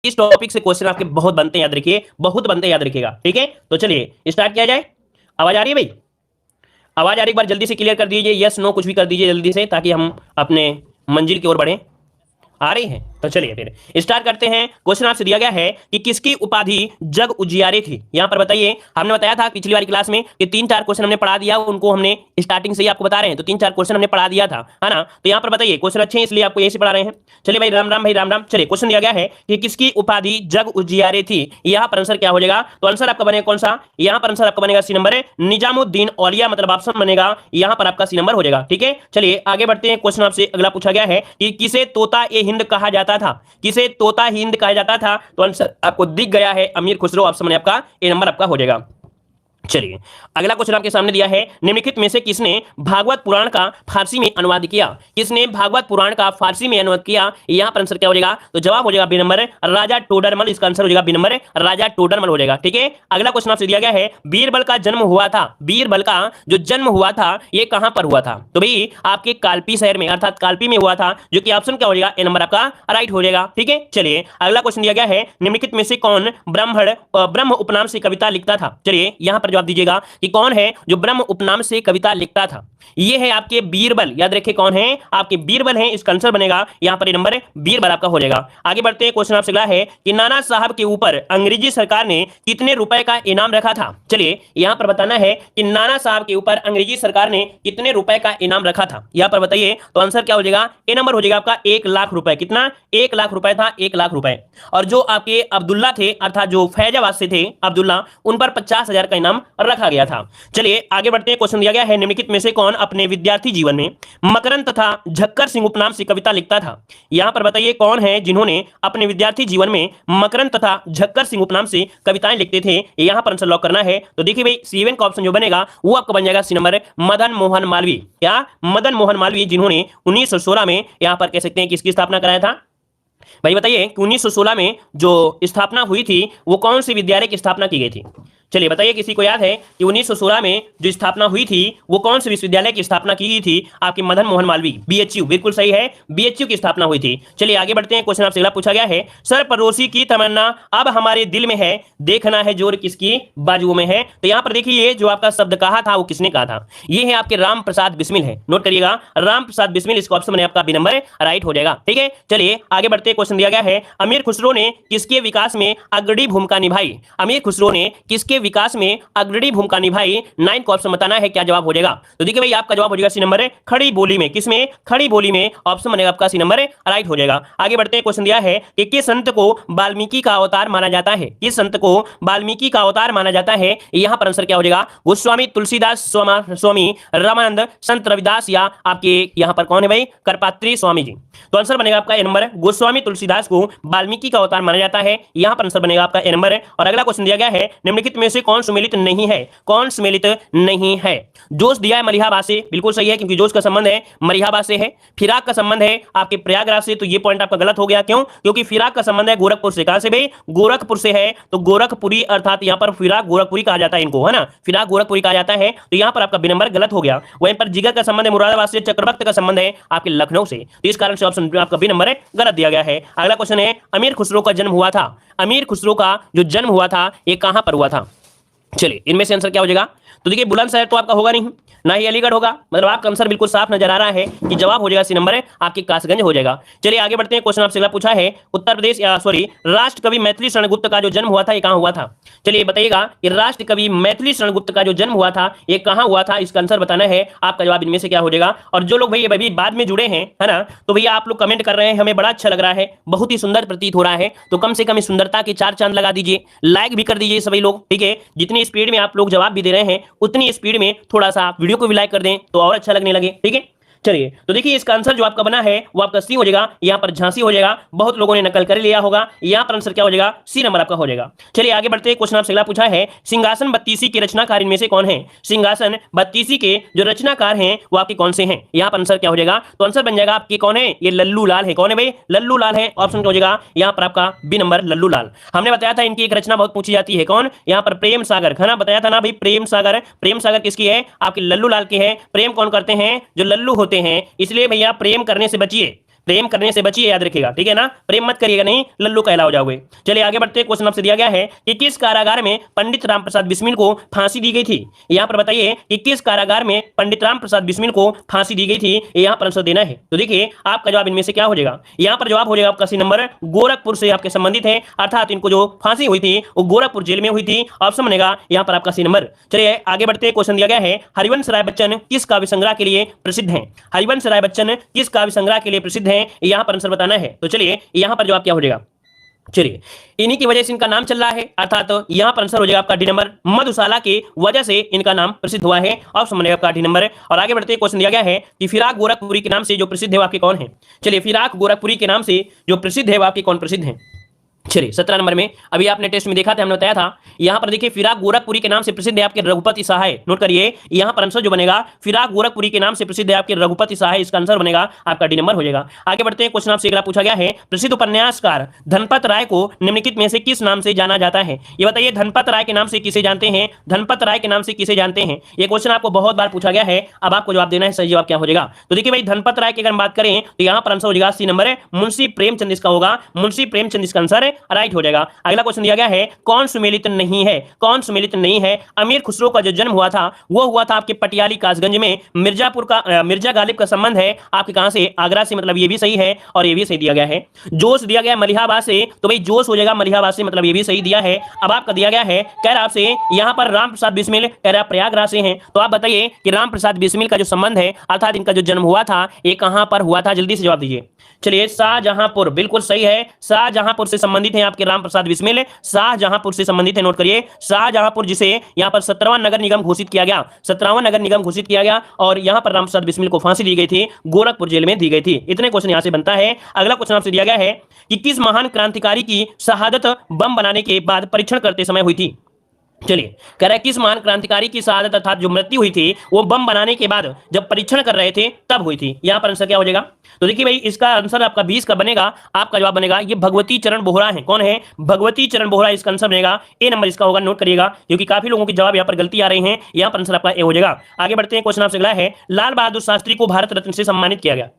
इस टॉपिक से क्वेश्चन आपके बहुत बनते हैं, याद रखिए, बहुत बनते हैं, याद रखिएगा। ठीक है, तो चलिए स्टार्ट किया जाए। आवाज आ रही है भाई? आवाज आ रही, एक बार जल्दी से क्लियर कर दीजिए, यस नो कुछ भी कर दीजिए जल्दी से, ताकि हम अपने मंजिल की ओर बढ़े। आ रही है? तो चलिए फिर स्टार्ट करते हैं। क्वेश्चन आपसे दिया गया है कि किसकी उपाधि जग उजियारे थी। यहां पर बताइए, हमने बताया था पिछली वाली क्लास में कि 3-4 क्वेश्चन हमने पढ़ा दिया, उनको हमने स्टार्टिंग से ही आपको बता रहे हैं, तो 3-4 क्वेश्चन हमने पढ़ा दिया था, है ना। तो यहां पर बताइए, क्वेश्चन अच्छे हैं इसलिए आपको यही से पढ़ा रहे हैं। चलिए भाई, राम राम भाई, राम राम। चलिए, क्वेश्चन दिया गया है कि किसकी उपाधि जग उजियारे थी। यहां पर आंसर क्या हो जाएगा? तो आंसर आपका बनेगा कौन सा? यहां पर आंसर आपका बनेगा सी नंबर, निजामुद्दीन औलिया, मतलब ऑप्शन बनेगा यहां पर आपका सी नंबर हो जाएगा। ठीक है, चलिए आगे बढ़ते हैं। क्वेश्चन आपसे अगला पूछा गया है कि किसे तोता ए हिंद कहा जाता था। किसे तोता हिंद कहा जाता था? तो आंसर आपको दिख गया है, अमीर खुसरो, ऑप्शन में आपका ए नंबर आपका हो जाएगा। चलिए अगला क्वेश्चन आपके सामने दिया है, निम्नलिखित में से किसने भागवत पुराण का फारसी में अनुवाद किया। किसने भागवत पुराण का फारसी में अनुवाद किया? यहां पर आंसर क्या हो जाएगा? तो जवाब हो जाएगा बी नंबर, राजा टोडरमल। इसका आंसर हो जाएगा बी नंबर, राजा टोडरमल हो जाएगा। ठीक है, अगला क्वेश्चन आपसे दिया गया है, बीरबल का जन्म हुआ था। बीरबल का जो जन्म हुआ था ये कहां पर हुआ था? तो भाई आपके कालपी शहर में, अर्थात कालपी में हुआ था, जो कि ऑप्शन क्या हो जाएगा? ए नंबर आपका राइट हो जाएगा। ठीक है, चलिए अगला क्वेश्चन दिया गया है, निम्नलिखित में से कौन ब्रह्म उपनाम से कविता लिखता था। चलिए यहां पर जवाब दीजिएगा कि कौन है जो ब्रह्म उपनाम से कविता लिखता था। ये है आपके बीरबल, याद रखिए कौन है? आपके बीरबल हैं। इसका आंसर बनेगा यहां पर नंबर बीरबल आपका हो जाएगा। आगे बढ़ते हैं। क्वेश्चन आपसे अगला है कि नाना साहब के ऊपर अंग्रेजी सरकार ने कितने रुपए का इनाम रखा था। चलिए यहां पर बताना है कि नाना साहब के ऊपर अंग्रेजी सरकार ने कितने रुपए का इनाम रखा था। यहां पर बताइए, तो आंसर क्या हो जाएगा? ए नंबर हो जाएगा आपका 1 लाख रुपए। कितना? 1 लाख रुपए था, 1 लाख रुपए। और जो आपके अब्दुल्ला थे, अर्थात जो फैजाबाद से थे अब्दुल्ला, उन पर 50,000 का इनाम रखा गया था। चलिए आगे बढ़ते हैं। क्वेश्चन दिया गया है, निम्नलिखित में से कौन अपने विद्यार्थी जीवन में मकरंद तथा झक्कर सिंह उपनाम से कविता लिखता था। यहां पर बताइए कौन है जिन्होंने अपने विद्यार्थी जीवन में मकरंद तथा झक्कर सिंह उपनाम से कविताएं लिखते थे। यहां पर आंसर लॉक करना है। तो देखिए भाई, C1 का ऑप्शन जो बनेगा वो आपका बन जाएगा सी नंबर, मदन मोहन मालवीय। क्या? मदन मोहन मालवीय, जिन्होंने 1916 में यहां पर कह सकते हैं किसकी स्थापना कराया था। भाई बताइए कि 1916 में जो स्थापना हुई थी वो कौन से विद्यालय की स्थापना की गई थी। चलिए बताइए, किसी को याद है कि 1916 में जो स्थापना हुई थी वो कौन से विश्वविद्यालय की स्थापना की गई थी? आपके मदन मोहन मालवीय, BHU, बिल्कुल सही है, BHU की स्थापना हुई थी। चलिए आगे बढ़ते हैं। क्वेश्चन आपसे अगला पूछा गया है, सर पड़ोसी की तमन्ना अब हमारे दिल में है, देखना है जोर किसकी बाजुओं में है। तो यहां पर देखिए, जो आपका शब्द कहा था वो किसने कहा था? ये है आपके राम प्रसाद बिस्मिल है। नोट करिएगा, राम प्रसाद बिस्मिल। इसका ऑप्शन आपका बी नंबर राइट हो जाएगा। ठीक है, चलिए आगे बढ़ते हैं। क्वेश्चन दिया गया है, अमीर खुसरो ने किसके विकास में अग्रणी भूमिका निभाई। अमीर खुसरो ने किसके विकास में अग्रणी भूमिका निभाई? 9 को ऑप्शन बताना है, क्या जवाब हो जाएगा? तो देखिए भाई, आपका जवाब हो जाएगा सी नंबर, खड़ी बोली में। किसमें? खड़ी बोली में। ऑप्शन बनेगा आपका सी नंबर राइट हो जाएगा। आगे बढ़ते हैं। क्वेश्चन दिया है कि किस संत को वाल्मीकि का अवतार माना जाता है। किस संत को वाल्मीकि का अवतार माना जाता है? यहां पर आंसर क्या हो जाएगा? गोस्वामी तुलसीदास, स्वामी रामानंद, संत रविदास, या आपके यहां पर कौन है भाई? करपात्री स्वामी जी। तो आंसर बनेगा आपका ए नंबर, गोस्वामी तुलसीदास को वाल्मीकि का अवतार माना जाता है। यहां पर आंसर बनेगा आपका ए नंबर। और अगला क्वेश्चन दिया गया है, निम्नलिखित में से कौन सुमेलित नहीं है। कौन सुमेलित नहीं है? जोश दिया है मलिहाबाद से, बिल्कुल सही है, क्योंकि जोश का संबंध है मलिहाबाद से है। फिराक का संबंध है आपके प्रयागराज से, तो ये पॉइंट आपका गलत हो गया। क्यों? क्योंकि फिराक का संबंध है गोरखपुर से। कहां से भाई? गोरखपुर से है, तो गोरखपुरी, अर्थात यहां पर फिराक गोरखपुरी कहा जाता है इनको, है ना, फिराक गोरखपुरी कहा जाता है। तो यहां पर आपका बी नंबर गलत हो गया। वहीं पर जिगर का संबंध है मुरादाबाद से, चक्रवक्त का संबंध है आपके लखनऊ से, तो इस कारण से ऑप्शन आपका बी नंबर गलत दिया गया है। अगला क्वेश्चन है, अमीर खुसरो का जन्म हुआ था। अमीर खुसरो का जो जन्म हुआ था ये कहां पर हुआ था? चलिए इनमें से आंसर क्या हो जाएगा? तो देखिए, बुलंदशहर तो आपका होगा नहीं, ना ही अलीगढ़ होगा, मतलब आपका आंसर बिल्कुल साफ नजर आ रहा है कि जवाब हो जाएगा सी नंबर, आपके कासगंज हो जाएगा। चलिए आगे बढ़ते हैं। क्वेश्चन आपसे अगला पूछा है, उत्तर प्रदेश राष्ट्र कवि मैथिली शरण गुप्त का जो जन्म हुआ था ये कहां हुआ था। चलिए बताइएगा कि राष्ट्र कवि मैथिली शरण गुप्त का जो जन्म हुआ था ये कहां हुआ था। इसका आंसर बताना है। आपका जवाब इनमें से क्या हो जाएगा? और जो लोग भैया अभी बाद में जुड़े हैं, है ना, तो भैया आप लोग कमेंट कर रहे हैं, हमें बड़ा अच्छा लग रहा है, बहुत ही सुंदर प्रतीत हो रहा है, तो कम से कम इस सुंदरता के 4 चांद लगा दीजिए, लाइक भी कर दीजिए सभी लोग। ठीक है, जितनी स्पीड में आप लोग जवाब भी दे रहे हैं उतनी स्पीड में थोड़ा सा वीडियो को भी लाइक कर दें तो और अच्छा लगने लगे। ठीक है, चलिए तो देखिए इसका आंसर जो आपका बना है वो आपका सी हो जाएगा, यहाँ पर झांसी हो जाएगा। बहुत लोगों ने नकल कर लिया होगा, यहाँ पर आंसर क्या हो जाएगा? सी नंबर आपका हो जाएगा। चलिए आगे बढ़ते हैं। क्वेश्चन आपसे अगला पूछा है, सिंहासन बत्तीसी के रचनाकार इनमें से कौन है? सिंहासन बत्तीसी के जो रचनाकार हैं वो आपके कौन से हैं? यहाँ पर आंसर क्या हो जाएगा? तो आंसर बन जाएगा आपके कौन है? ये लल्लू लाल है। कौन है भाई? लल्लू लाल है। ऑप्शन क्या हो जाएगा यहाँ पर आपका बी नंबर, लल्लू लाल। हमने बताया था इनकी एक रचना बहुत पूछी जाती है, कौन? यहाँ पर प्रेम सागर, खाना बताया था ना भाई, प्रेम सागर। प्रेम सागर किसकी है? आपके लल्लू लाल की है। प्रेम कौन करते हैं? जो लल्लू होते हैं, इसलिए भैया प्रेम करने से बचिए, प्रेम करने से बचिए, याद रखिएगा, ठीक है ना, प्रेम मत करिएगा, नहीं लल्लू कहला हो जाओगे। चलिए आगे बढ़ते हैं। क्वेश्चन आपसे दिया गया है कि किस कारागार में पंडित राम प्रसाद बिस्मिल को फांसी दी गई थी। यहाँ पर बताइए कि किस कारागार में पंडित राम प्रसाद बिस्मिल को फांसी दी गई थी, यहाँ पर आंसर देना है। तो देखिए आपका जवाब इनमें से क्या हो जाएगा, यहाँ पर जवाब हो जाएगा आपका सी नंबर, गोरखपुर से आपके संबंधित है, अर्थात इनको जो फांसी हुई थी वो गोरखपुर जेल में हुई थी। ऑप्शन बनेगा यहाँ पर आपका सी नंबर। चलिए आगे बढ़ते हैं। क्वेश्चन दिया गया है हरिवंश राय बच्चन किस काव्य संग्रह के लिए प्रसिद्ध हैं। हरिवंश राय बच्चन किस काव्य संग्रह के लिए प्रसिद्ध हैं, यहाँ पर आंसर बताना है। तो चलिए यहाँ पर जवाब क्या हो जाएगा, चलिए इन्हीं की वजह से इनका नाम चल रहा है, अर्थात तो यहां पर आंसर हो जाएगा आपका डी नंबर, मधुशाला की वजह से इनका नाम प्रसिद्ध हुआ है। ऑप्शन बनेगा आपका डी नंबर। और आगे बढ़ते हैं। क्वेश्चन दिया गया है कि फिराक गोरखपुरी के नाम से जो प्रसिद्ध है वो आपके कौन है। चलिए फिराक गोरखपुरी के नाम से जो प्रसिद्ध है वो आपके कौन प्रसिद्ध है। चलिए 17 नंबर में अभी आपने टेस्ट में देखा था, हमने बताया था, यहां पर देखिए फिराक गोरखपुरी के नाम से प्रसिद्ध है आपके रघुपति सहाय। नोट करिए यहां पर आंसर जो बनेगा फिराक गोरखपुरी के नाम से प्रसिद्ध है आपके रघुपति सहाय, इसका आंसर बनेगा आपका डी नंबर हो जाएगा। आगे बढ़ते हैं। क्वेश्चन आपसे अगला पूछा गया है प्रसिद्ध उपन्यासकार धनपत राय को निम्नलिखित में से किस नाम से जाना जाता है। ये बताइए धनपत राय के नाम से किसे जानते हैं, धनपत राय के नाम से किसे जानते हैं। ये क्वेश्चन आपको बहुत बार पूछा गया है, अब आपको जवाब देना है, सही जवाब क्या हो जाएगा। तो देखिए भाई धनपत राय की अगर हम बात करें तो यहां पर आंसर हो जाएगा सी नंबर, मुंशी प्रेमचंद इसका होगा, मुंशी प्रेमचंद इसका आंसर राइट हो जाएगा। अगला क्वेश्चन दिया गया है कौन सुमेलित नहीं है, कौन सुमेलित नहीं है। अमीर खुसरो का जो जन्म हुआ था वो हुआ था आपके पटियाली कासगंज में। मिर्जापुर का मिर्जा गालिब का संबंध है आपके कहां से, आगरा से, मतलब ये भी सही है और ये भी सही दिया गया है। जोश दिया गया मलिहाबाद से, तो भाई जोश हो जाएगा मलिहाबाद से, मतलब ये भी सही दिया है। अब आपका दिया गया है कह रहा आपसे यहां पर राम प्रसाद बिस्मिल कह रहा प्रयागराज से हैं, तो आप बताइए कि राम प्रसाद बिस्मिल का जो संबंध है अर्थात इनका जो जन्म हुआ था ये कहां पर हुआ था, जल्दी से जवाब दीजिए। चलिए शाहजहांपुर, बिल्कुल सही है, शाहजहांपुर से संबंधित हैं आपके राम प्रसाद बिस्मिल, शाहजहांपुर से संबंधित है। नोट करिए शाहजहांपुर जिसे यहां पर 17वां नगर निगम घोषित किया गया, 17वां नगर निगम घोषित किया गया और यहां पर राम प्रसाद बिस्मिल को फांसी दी गई थी, गोरखपुर जेल में दी गई थी। इतने क्वेश्चन यहां से बनता है। अगला क्वेश्चन आपसे दिया गया है कि किस महान क्रांतिकारी की शहादत बम बनाने के बाद परीक्षण करते समय हुई थी। चलिए कह रहा है किस महान क्रांतिकारी की शहादत अर्थात जो मृत्यु हुई थी वो बम बनाने के बाद जब परीक्षण कर रहे थे तब हुई थी। यहां पर आंसर क्या हो जाएगा, तो देखिए भाई इसका आंसर आपका 20 का बनेगा, आपका जवाब बनेगा ये भगवती चरण बोहरा है। कौन है, भगवती चरण बोहरा, इसका आंसर बनेगा ए नंबर इसका होगा। नोट करिएगा क्योंकि काफी लोगों के जवाब यहां पर गलती आ रहे हैं, यहां पर आंसर आपका ए हो जाएगा। आगे बढ़ते हैं। क्वेश्चन आपसे अगला है लाल बहादुर शास्त्री को भारत रत्न से सम्मानित किया गया।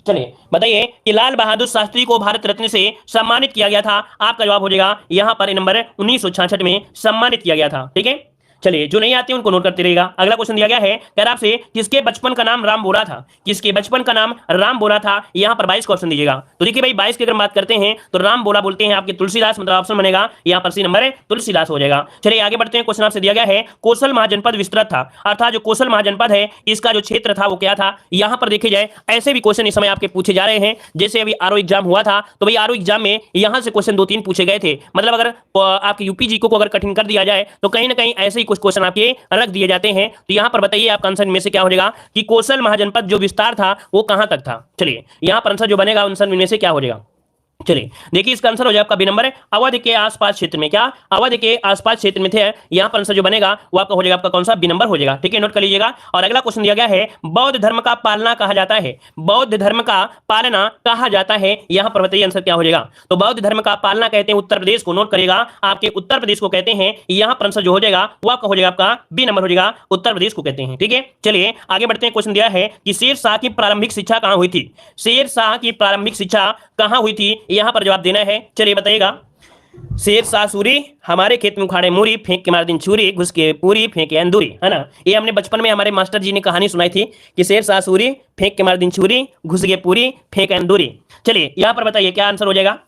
चलिए बताइए कि लाल बहादुर शास्त्री को भारत रत्न से सम्मानित किया गया था, आपका जवाब हो जाएगा यहां पर नंबर 1966 में सम्मानित किया गया था। ठीक है, चलिए जो नहीं आते उनको नोट करते रहेगा। अगला क्वेश्चन दिया गया है कह रहा आपसे किसके बचपन का नाम राम बोरा था, किसके बचपन का नाम राम बोरा था। यहां पर 22 का ऑप्शन दीजिएगा। तो देखिए भाई 22 की अगर बात करते हैं तो राम बोरा बोलते हैं आपके तुलसीदास, मतलब ऑप्शन बनेगा यहां पर सी नंबर तुलसीदास हो जाएगा। चलिए आगे बढ़ते हैं। क्वेश्चन आपसे दिया गया है कौशल महाजनपद विस्तृत था, अर्थात जो कौशल महाजनपद है इसका जो क्षेत्र था वो क्या था। यहां पर देखे जाए ऐसे भी क्वेश्चन इस समय आपके पूछे जा रहे हैं, जैसे अभी आरओ एग्जाम हुआ था तो भाई आरओ एग्जाम में यहां से क्वेश्चन 2-3 पूछे गए थे, मतलब अगर आपके यूपीजी को अगर कठिन कर दिया जाए तो कहीं ना कहीं ऐसे ही कुछ क्वेश्चन आपके रख दिए जाते हैं। तो यहां पर बताइए आपका आंसर में से क्या हो जाएगा कि कौशल महाजनपद जो विस्तार था वो कहां तक था। चलिए यहां पर आंसर जो बनेगा आंसर में से क्या हो जाएगा, चलिए देखिए इसका आंसर हो जाएगा आपका बी नंबर, अवध के आसपास क्षेत्र में। क्या अवध के आसपास क्षेत्र में थे, यहां पर आंसर जो बनेगा वो आपका हो जाएगा आपका कौन सा, बी नंबर हो जाएगा। ठीक है, नोट कर लीजिएगा। और अगला क्वेश्चन दिया गया है बौद्ध धर्म का पालना कहा जाता है, बौद्ध धर्म का पालना कहा जाता है। यहां पर बताइए आंसर क्या हो जाएगा। तो बौद्ध धर्म का पालना कहते हैं उत्तर प्रदेश को, नोट करिएगा आपके उत्तर प्रदेश को कहते हैं। यहां पर आंसर जो हो जाएगा वो आपका हो जाएगा आपका बी नंबर हो जाएगा, उत्तर प्रदेश को कहते हैं। ठीक है, चलिए आगे बढ़ते हैं। क्वेश्चन दिया है कि शेर शाह की प्रारंभिक शिक्षा कहां हुई थी, शेर शाह की प्रारंभिक शिक्षा कहां हुई थी, यहां पर जवाब देना है। चलिए बताइएगा। शेर शाह सूरी हमारे खेत में उखाड़े मूरी, फेंक के मार दिन छुरी, घुस के पूरी फेंके अंदूरी, है ना। ये हमने बचपन में हमारे मास्टर जी ने कहानी सुनाई थी कि शेर शाह सूरी फेंक के मार दिन छुरी, घुस के पूरी फेंके अंदूरी। चलिए यहां पर बताइए क्या आंसर हो जाएगा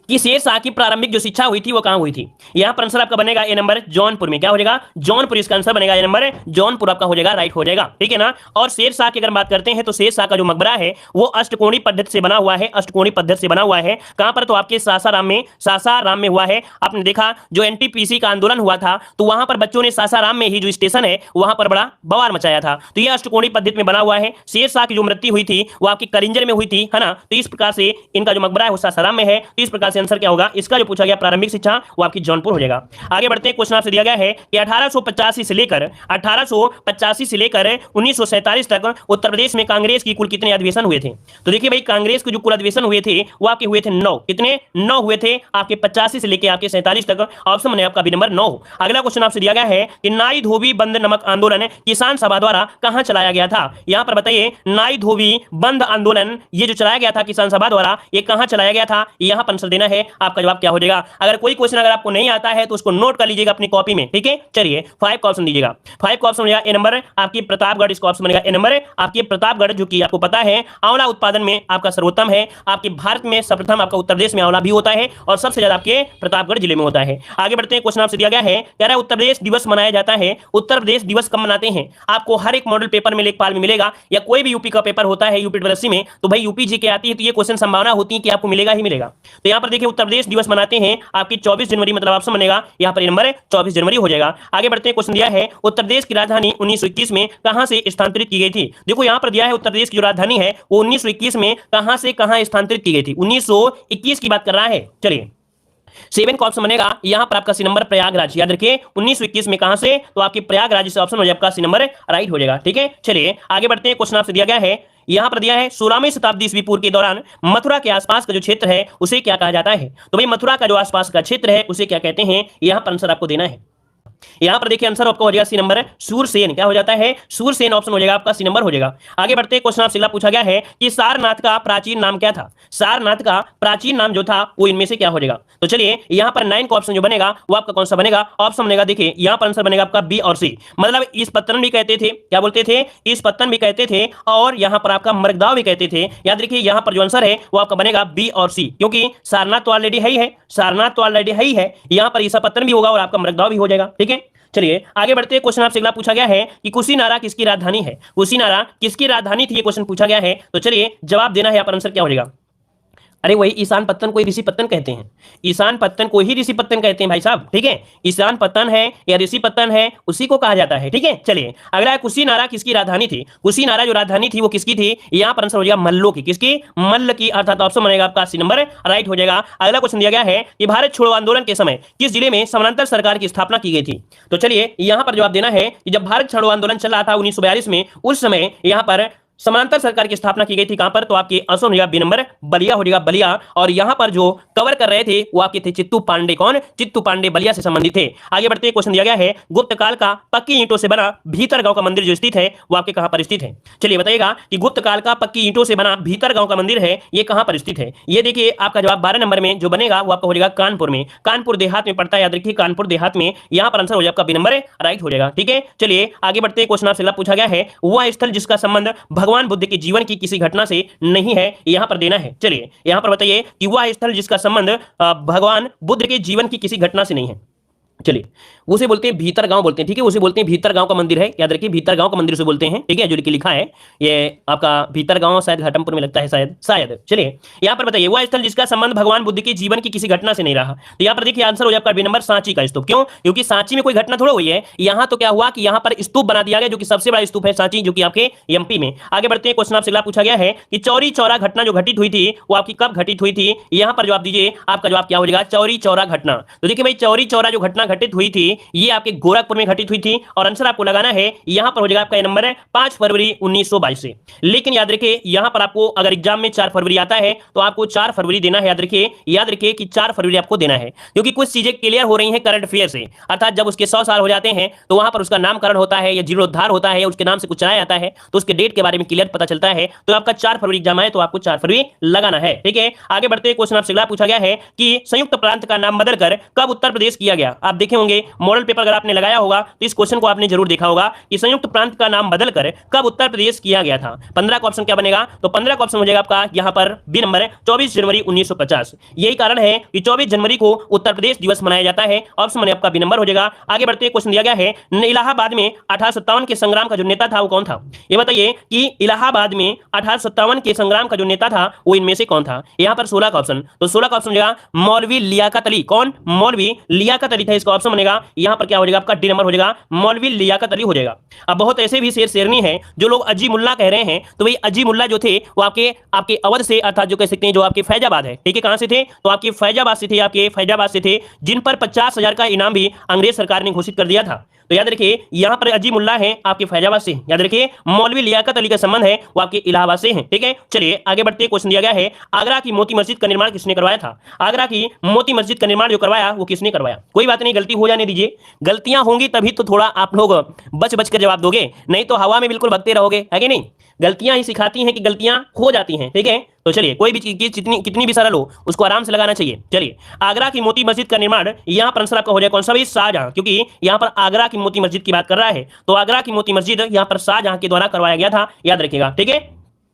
कि शेर शाह की प्रारंभिक जो शिक्षा हुई थी वो कहां हुई थी। यहां पर आंसर आपका बनेगा ए नंबर जौनपुर में। क्या हो जाएगा, जौनपुर, इसका आंसर बनेगा ए नंबर जौनपुर आपका हो जाएगा, राइट हो जाएगा। ठीक है ना। और शेर शाह की अगर बात करते हैं तो शेर शाह का जो मकबरा है वो अष्टकोणीय पद्धति से बना हुआ है, अष्टकोणीय पद्धति से बना हुआ है। कहां पर, तो आपके सासाराम में हुआ है। आपने देखा जो एनटीपीसी का आंदोलन हुआ था तो वहां पर बच्चों ने सासाराम में ही जो स्टेशन है वहां पर बड़ा बवाल मचाया था। तो यह अष्टकोणीय पद्धति में बना हुआ है। शेर शाह की जो मृत्यु हुई थी वो आपकी करिंजर में हुई थी, है ना। तो इस प्रकार से इनका जो मकबरा है वो सासाराम में है। तो इस प्रकार से से आंसर क्या होगा इसका जो पूछा गया प्रारंभिक शिक्षा वो आपकी जौनपुर हो जाएगा। आगे बढ़ते हैं, क्वेश्चन आपसे दिया गया है कि 1885 से लेकर 1947 तक उत्तर प्रदेश में कांग्रेस की कुल कितने अधिवेशन हुए थे। तो देखिए भाई, कांग्रेस के जो कुल अधिवेशन हुए थे वो आपके हुए थे 9। कितने? 9 हुए थे आपके 85 से लेकर आपके 47 तक। ऑप्शन में आपका बी नंबर 9। अगला क्वेश्चन आपसे दिया गया है कि नाई धोबी बंद नमक आंदोलन किसान सभा द्वारा कहां चलाया गया था। यहां पर बताइए, नाई धोबी बंद आंदोलन ये जो चलाया गया था किसान सभा द्वारा, ये कहां चलाया गया था, यहां पर आंसर देना है। आपका जवाब क्या हो जाएगा? अगर कोई क्वेश्चन अगर आपको नहीं आता है तो उसको नोट कर लीजिएगा अपनी कॉपी में, ठीक है। चलिए 5 का ऑप्शन दीजिएगा। 5 का ऑप्शन हो जाएगा ए नंबर आपकी प्रतापगढ़। इसका ऑप्शन बनेगा ए नंबर आपकी प्रतापगढ़, जो कि आपको पता है आंवला उत्पादन में आपका सर्वोत्तम है। आपके भारत में सर्वप्रथम आपका उत्तर प्रदेश में आंवला भी होता है और सबसे ज्यादा आपके प्रतापगढ़ जिले में होता है। आगे बढ़ते हैं, क्वेश्चन आपसे दिया गया है, कह रहा है उत्तर प्रदेश दिवस मनाया जाता है। उत्तर प्रदेश दिवस कब मनाते हैं? आपको हर एक मॉडल पेपर में लेखपाल में मिलेगा, या कोई भी यूपी का पेपर होता है यूपी ट्रिपल में, तो भाई यूपी जी के आती है तो ये क्वेश्चन संभावना होती है कि आपको मिलेगा ही मिलेगा। तो यहाँ पर देखिए, उत्तर प्रदेश दिवस मनाते हैं आपकी 24 जनवरी, मतलब ऑप्शन बनेगा यहाँ पर नंबर 24 जनवरी हो जाएगा। आगे बढ़ते हैं, क्वेश्चन दिया है उत्तर प्रदेश की राजधानी 1921 में कहां से स्थानांतरित की गई थी। देखो यहाँ पर दिया है उत्तर प्रदेश की जो राजधानी है वो 1921 में कहां से कहां स्थानांतरित की गई थी। 1921 की बात कर रहा है। चलिए 7 का ऑप्शन बनेगा यहाँ पर आपका सी नंबर प्रयागराज। याद रखिए 1921 में कहां से, तो आपकी प्रयागराज से ऑप्शन हो जाएगा आपका सी नंबर राइट हो जाएगा, ठीक है। चलिए आगे बढ़ते हैं, क्वेश्चन आपसे दिया गया है, यहां पर दिया है 16वीं शताब्दी ईस्वी पूर्व के दौरान मथुरा के आसपास का जो क्षेत्र है उसे क्या कहा जाता है। तो भाई मथुरा का जो आसपास का क्षेत्र है उसे क्या कहते हैं, यहां पर आंसर आपको देना है। यहां पर देखिए आंसर आपका हो जाएगा सी नंबर सूरसेन। क्या हो जाता है? सूरसेन ऑप्शन हो जाएगा आपका सी नंबर हो जाएगा। आगे बढ़ते हैं, क्वेश्चन आपसे अगला पूछा गया है कि सारनाथ का प्राचीन नाम क्या था। सारनाथ का प्राचीन नाम जो था वो इनमें से क्या हो जाएगा। तो चलिए यहां पर 9 का ऑप्शन जो बनेगा वो आपका कौन सा बनेगा? ऑप्शन बनेगा, देखिए यहां पर आंसर बनेगा आपका बी और सी। मतलब इस पत्तन भी कहते थे, क्या बोलते थे? इस पत्तन भी कहते थे, और यहां पर आपका मर्गदाव भी कहते थे। याद रखिए यहां पर जो आंसर है वो आपका बनेगा बी और सी, क्योंकि सारनाथ तो ऑलरेडी है ही है, सारनाथ तो ऑलरेडी है ही है, यहां पर ईसा पत्तन भी होगा और आपका मर्गदाव भी हो जाएगा, ठीक है। चलिए आगे बढ़ते हैं, क्वेश्चन आपसे अगला पूछा गया है कि कुशीनारा किसकी राजधानी है। कुशीनारा किसकी राजधानी थी, ये क्वेश्चन पूछा गया है। तो चलिए जवाब देना है, यहाँ पर आंसर क्या हो जाएगा? अरे वही ईशान पत्तन को ऋषि पत्तन कहते हैं, ईशान पत्तन को ही ऋषि पत्तन कहते हैं भाई साहब, ठीक है। ईशान पत्तन है या ऋषि पत्तन है उसी को कहा जाता है, ठीक है। चलिए अगला है, कुशीनारा किसकी राजधानी थी। कुशीनारा जो राजधानी थी वो किसकी थी, यहाँ पर आंसर हो जाएगा मल्लों की। किसकी? मल्ल की, अर्थात ऑप्शन बनेगा आपका सी नंबर राइट हो जाएगा। अगला क्वेश्चन दिया गया है कि भारत छोड़ो आंदोलन के समय किस जिले में समानांतर सरकार की स्थापना की गई थी। तो चलिए यहाँ पर जवाब देना है कि जब भारत छोड़ो आंदोलन चल रहा था 1942 में, उस समय यहाँ पर समांतर सरकार की स्थापना की गई थी। कहां पर? तो आपकी आंसर हो जाएगा बी नंबर बलिया हो जाएगा, बलिया। और यहां पर जो कवर कर रहे थे वो आपके थे चित्तू पांडे। कौन? चित्तू पांडे बलिया से संबंधित थे। आगे बढ़ते हैं, क्वेश्चन दिया गया है गुप्त काल का पक्की ईंटों से बना भीतर गांव का मंदिर जो स्थित है वो आपके कहां पर स्थित है। चलिए बताइएगा कि गुप्त काल का पक्की ईंटों से बना भीतर गांव का मंदिर है ये कहां पर स्थित है। ये देखिए आपका जवाब 12 नंबर में जो बनेगा वो आपका हो जाएगा कानपुर में। कानपुर देहात में पड़ता है, याद रखिए कानपुर देहात में। यहां पर आंसर हो जाएगा आपका बी नंबर राइट हो जाएगा, ठीक है। चलिए आगे बढ़ते हैं, क्वेश्चन आपसे अगला पूछा गया है वह स्थल जिसका संबंध भगवान बुद्ध के जीवन की किसी घटना से नहीं है, यहां पर देना है। चलिए यहां पर बताइए कि वह स्थल जिसका संबंध भगवान बुद्ध के जीवन की किसी घटना से नहीं है। चलिए उसे बोलते हैं भीतर गांव बोलते हैं, ठीक है। उसे बोलते हैं भीतर गांव का मंदिर है, याद रखिए भीतर गांव का मंदिर उसे बोलते हैं, ठीक है। जो लिखा है ये आपका भीतर गांव शायद घाटमपुर में लगता है, शायद। चलिए यहां पर बताइए वह स्थल जिसका संबंध भगवान बुद्ध के जीवन की किसी घटना से नहीं रहा। तो यहां पर देखिए आंसर हो जाएगा बी नंबर सांची का स्तूप। क्यों? क्योंकि सांची में कोई घटना थोड़ा हुई है। यहां तो क्या हुआ कि यहां पर स्तूप बना दिया गया, जो कि सबसे बड़ा स्तूप है सांची, जो कि आपके एमपी में। आगे बढ़ते हैं, क्वेश्चन आपसे अगला पूछा गया है कि चौरी चौरा घटना जो घटित हुई थी वो आपकी कब घटित हुई थी। यहां पर जवाब दीजिए, आपका जवाब क्या हो जाएगा? चौरी चौरा घटना। तो देखिए भाई चौरी चौरा जो घटना घटित हुई थी ये आपके गोरखपुर में घटित हुई थी, और आंसर आपको लगाना है यहां पर हो जाएगा आपका नंबर 5 फरवरी 1922 से। लेकिन याद रखिए यहां पर आपको अगर एग्जाम में 4 फरवरी आता है तो आपको 4 फरवरी देना है। याद रखिए कि 4 फरवरी आपको देना है, क्योंकि कुछ चीजें क्लियर हो रही हैं करंट अफेयर से। अर्थात जब उसके 100 साल हो जाते हैं तो वहां पर उसका नामकरण होता है या जीर्णोद्धार होता है, उसके नाम से कुछ चलाया जाता है, तो उसके डेट के बारे में क्लियर पता चलता है। तो आपका 4 फरवरी एग्जाम आए तो आपको 4 फरवरी लगाना है, ठीक है। आगे बढ़ते क्वेश्चन आपसे अगला पूछा गया है कि संयुक्त प्रांत का नाम बदलकर कब उत्तर प्रदेश किया गया। आप देखे होंगे मॉडल पेपर अगर आपने लगाया होगा तो इस क्वेश्चन को आपने जरूर देखा होगा कि संयुक्त प्रांत का नाम बदलकर कब उत्तर प्रदेश किया गया था। 15 का ऑप्शन क्या बनेगा? तो 15 का ऑप्शन हो जाएगा आपका यहां पर बी नंबर 24 जनवरी 1950। यही कारण है कि 24 जनवरी को उत्तर प्रदेश दिवस मनाया जाता है। ऑप्शन में आपका बी नंबर हो जाएगा। आगे बढ़ते क्वेश्चन दिया गया है इलाहाबाद में 1857 के संग्राम का जो नेता था वो कौन था। ये बताइए कि इलाहाबाद में 1857 के संग्राम का जो नेता था वो इनमें से कौन था। यहां पर 16 का ऑप्शन, तो 16 का ऑप्शन हो जाएगा मौलवी लियाकत अली। कौन? मौलवी लियाकत अली था इसका इसका ऑप्शन बनेगा यहाँ पर क्या हो जाएगा आपका डी नंबर हो जाएगा मौलवी लियाकत अली हो जाएगा। अब बहुत ऐसे भी शेर शेरनी है जो लोग अजी मुल्ला कह रहे हैं, तो भाई अजी मुल्ला जो थे वो आपके आपके अवध से अर्थात जो कह सकते हैं जो आपके फैजाबाद है, ठीक है, कहां से थे तो आपके फैजाबाद से थे, आपके फैजाबाद से थे, जिन पर 50,000 का इनाम भी अंग्रेज सरकार ने घोषित कर दिया था। तो याद रखिए यहाँ पर अजी मुल्ला है आपके फैजाबाद से, याद रखिए मौलवी लियाकत अली का संबंध है वो आपके इलाहाबाद से हैं, ठीक है। चलिए आगे बढ़ते हैं, क्वेश्चन दिया गया है आगरा की मोती मस्जिद का निर्माण किसने करवाया था? आगरा की मोती मस्जिद का निर्माण जो करवाया वो किसने करवाया? कोई बात नहीं, गलती हो जाने दीजिए, गलतियां होंगी तभी तो थोड़ा आप लोग बच बच कर जवाब दोगे, नहीं तो हवा में बिल्कुल भगते रहोगे, है कि नहीं। गलतियां ही सिखाती हैं कि गलतियां हो जाती हैं, ठीक है। तो चलिए कोई भी चीज कितनी भी सरल हो उसको आराम से लगाना चाहिए। चलिए आगरा की मोती मस्जिद का निर्माण यहाँ पर आंसर आपका हो जाए कौन सा भी? शाहजहां, क्योंकि यहाँ पर आगरा की मोती मस्जिद की बात कर रहा है, तो आगरा की मोती मस्जिद यहाँ पर शाहजहां के द्वारा करवाया गया था, याद रखिएगा, ठीक है।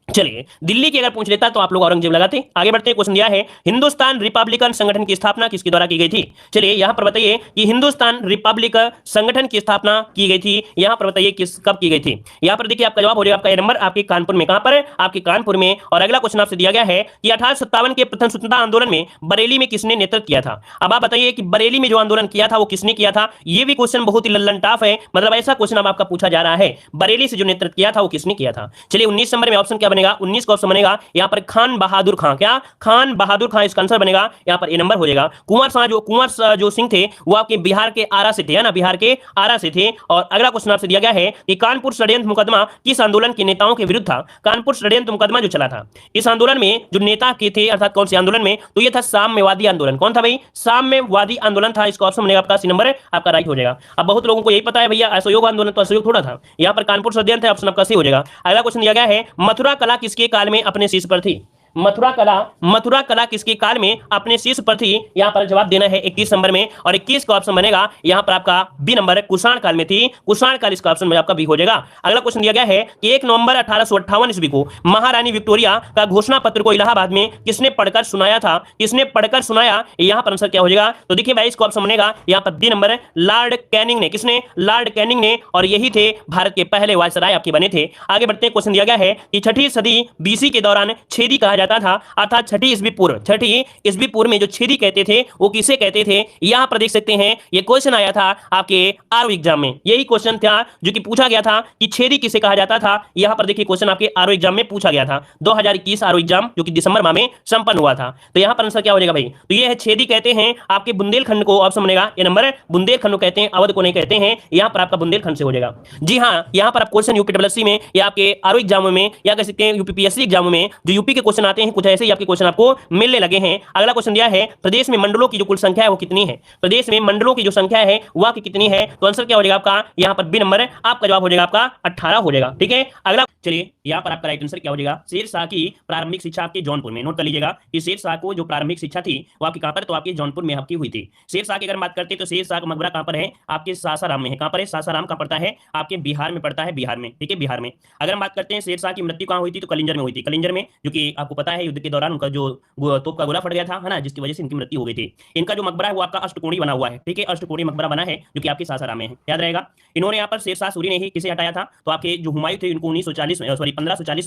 चलिए दिल्ली की अगर पूछ लेता तो आप लोग औरंगजेब लगाते। आगे बढ़ते हैं, क्वेश्चन दिया है हिंदुस्तान रिपब्लिकन संगठन की स्थापना किसके द्वारा की गई थी? चलिए यहां पर बताइए कि हिंदुस्तान रिपब्लिक संगठन की स्थापना की गई थी, यहां पर बताइए किस कब की गई थी। यहां पर देखिए आपका जवाब हो जाएगा आपका ए नंबर आपके कानपुर में। कहां पर? आपके कानपुर में। और अगला क्वेश्चन आपसे दिया गया है कि 1857 के प्रथम स्वतंत्रता आंदोलन में बरेली में किसने नेतृत्व किया था? अब आप बताइए कि बरेली में जो आंदोलन किया था वो किसने किया था? ये भी क्वेश्चन बहुत ही लल्लन टाफ है, मतलब ऐसा क्वेश्चन अब आपका पूछा जा रहा है, बरेली से जो नेतृत्व किया था वो किसने किया था। चलिए 19 नंबर में ऑप्शन क्या बनेगा? 19 का ऑप्शन बनेगा यहां पर खान बहादुर खां। क्या? खान बहादुर खां इसका आंसर बनेगा, यहां पर ए नंबर हो जाएगा। कुंवर जो सिंह थे वो आपके बिहार के आरा से थे, है ना, बिहार के आरा से थे। और अगला क्वेश्चन आपसे दिया गया है कि कानपुर षड्यंत्र मुकदमा किस आंदोलन के नेताओं के विरुद्ध था? कानपुर षड्यंत्र मुकदमा जो चला था, इस आंदोलन में जो नेता के थे अर्थात कौन से आंदोलन में? तो ये था साम्यवादी आंदोलन। कौन था भाई? साम्यवादी आंदोलन था, इसका ऑप्शन बनेगा आपका सी नंबर आपका राइट हो जाएगा। अब बहुत लोगों को यही पता है भैया असहयोग आंदोलन, तो असहयोग थोड़ा था, यहां पर कानपुर षड्यंत्र है, ऑप्शन आपका सी हो जाएगा। अगला क्वेश्चन दिया गया है मथुरा कला किसके काल में अपने शीर्ष पर थी? मथुरा कला किसके काल में अपने शीर्ष पर थी? यहां पर जवाब देना है 21 नंबर में, और 21 का ऑप्शन बनेगा यहां पर आपका बी नंबर कुषाण काल में थी, कुषाण काल इसका ऑप्शन में आपका बी हो जाएगा। अगला क्वेश्चन दिया गया है कि 1 नवंबर 1858 ईस्वी को महारानी विक्टोरिया का घोषणा पत्र को इलाहाबाद में किसने पढ़कर सुनाया था? किसने पढ़कर सुनाया? यहां पर आंसर क्या हो जाएगा? तो देखिए भाई इसका ऑप्शन बनेगा यहां पर डी नंबर लॉर्ड कैनिंग ने। किसने? लॉर्ड कैनिंग ने, और यही थे भारत के पहले वायसराय आपके बने थे। आगे बढ़ते हैं, क्वेश्चन दिया गया है कि 6ठी सदी बीसी के दौरान छेदी कहा जाता था, अर्थात 6ठी ईस्वी पूर्व में जो छेदी कहते थे वो किसे कहते थे? यहां पर देख सकते हैं ये क्वेश्चन आया था आपके आरओ एग्जाम में, यही क्वेश्चन था जो कि पूछा गया था कि छेदी किसे कहा जाता था। यहां पर देखिए क्वेश्चन आपके आरओ एग्जाम में पूछा गया था, 2021 आरओ एग्जाम जो कि दिसंबर माह में संपन्न हुआ था। तो यहां पर आंसर क्या हो जाएगा भाई? तो ये है छेदी कहते हैं आपके बुंदेलखंड को, ऑप्शन बनेगा ये नंबर बुंदेलखंड को कहते हैं, अवध को नहीं कहते हैं, यहां पर आपका बुंदेलखंड से हो जाएगा। जी हां, यहां पर आप क्वेश्चन यूपीडब्ल्यूएससी में या आपके आरओ एग्जाम में या कह सकते हैं यूपीपीएससी एग्जाम में जो यूपी के क्वेश्चन आते हैं कुछ ऐसे ही आपके क्वेश्चन आपको मिलने लगे हैं। अगला क्वेश्चन दिया है प्रदेश में मंडलों की जो कुल संख्या है वो कितनी है? प्रदेश में मंडलों की जो संख्या है वह कितनी है? तो आंसर क्या हो जाएगा आपका? यहां पर बी नंबर आपका जवाब हो जाएगा आपका 18 हो जाएगा, ठीक है। अगला चलिए यहां पर आपका राइट आंसर क्या हो जाएगा? शेरशाह की प्रारंभिक शिक्षा आपके जौनपुर में। नोट कर लीजिएगा कि शेरशाह को जो प्रारंभिक शिक्षा थी वो आपकी कहां पर? तो आपके जौनपुर में आपकी हुई थी। शेरशाह की अगर बात करते हैं तो शेरशाह का मकबरा कहां पर है? आपके सासाराम में है। कहां पर है? सासाराम कहां पड़ता है? आपके बिहार में पड़ता है, बिहार में, ठीक है, बिहार में। अगर हम बात करते हैं शेरशाह की मृत्यु कहां हुई थी? तो कलिंजर में हुई थी, कलिंजर में, जो कि आपको पता है युद्ध के दौरान उनका जो तोप का गोला फट गया था, है ना, जिसकी वजह से इनकी मृत्यु हो गई थी। इनका जो मकबरा है वो आपका अष्टकोणी बना हुआ है, ठीक है, अष्टकोणी मकबरा बना है जो कि आपके सासाराम में है, याद रहेगा। इन्होंने यहाँ पर शेरशाह सूरी ने ही किसे हटाया था? तो आपके जो हुमायूं थे इनको 1540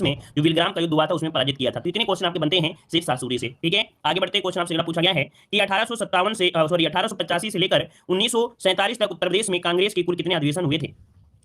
में जो विलग्राम का युद्ध हुआ था उसमें पराजित किया था। तो इतने क्वेश्चन आपके बनते हैं शेरशाह सूरी से, ठीक है। आगे बढ़ते क्वेश्चन आपसे पूछा गया है कि 1885 से लेकर 1947 तक उत्तर प्रदेश में कांग्रेस के कुल कितने अधिवेशन हुए थे?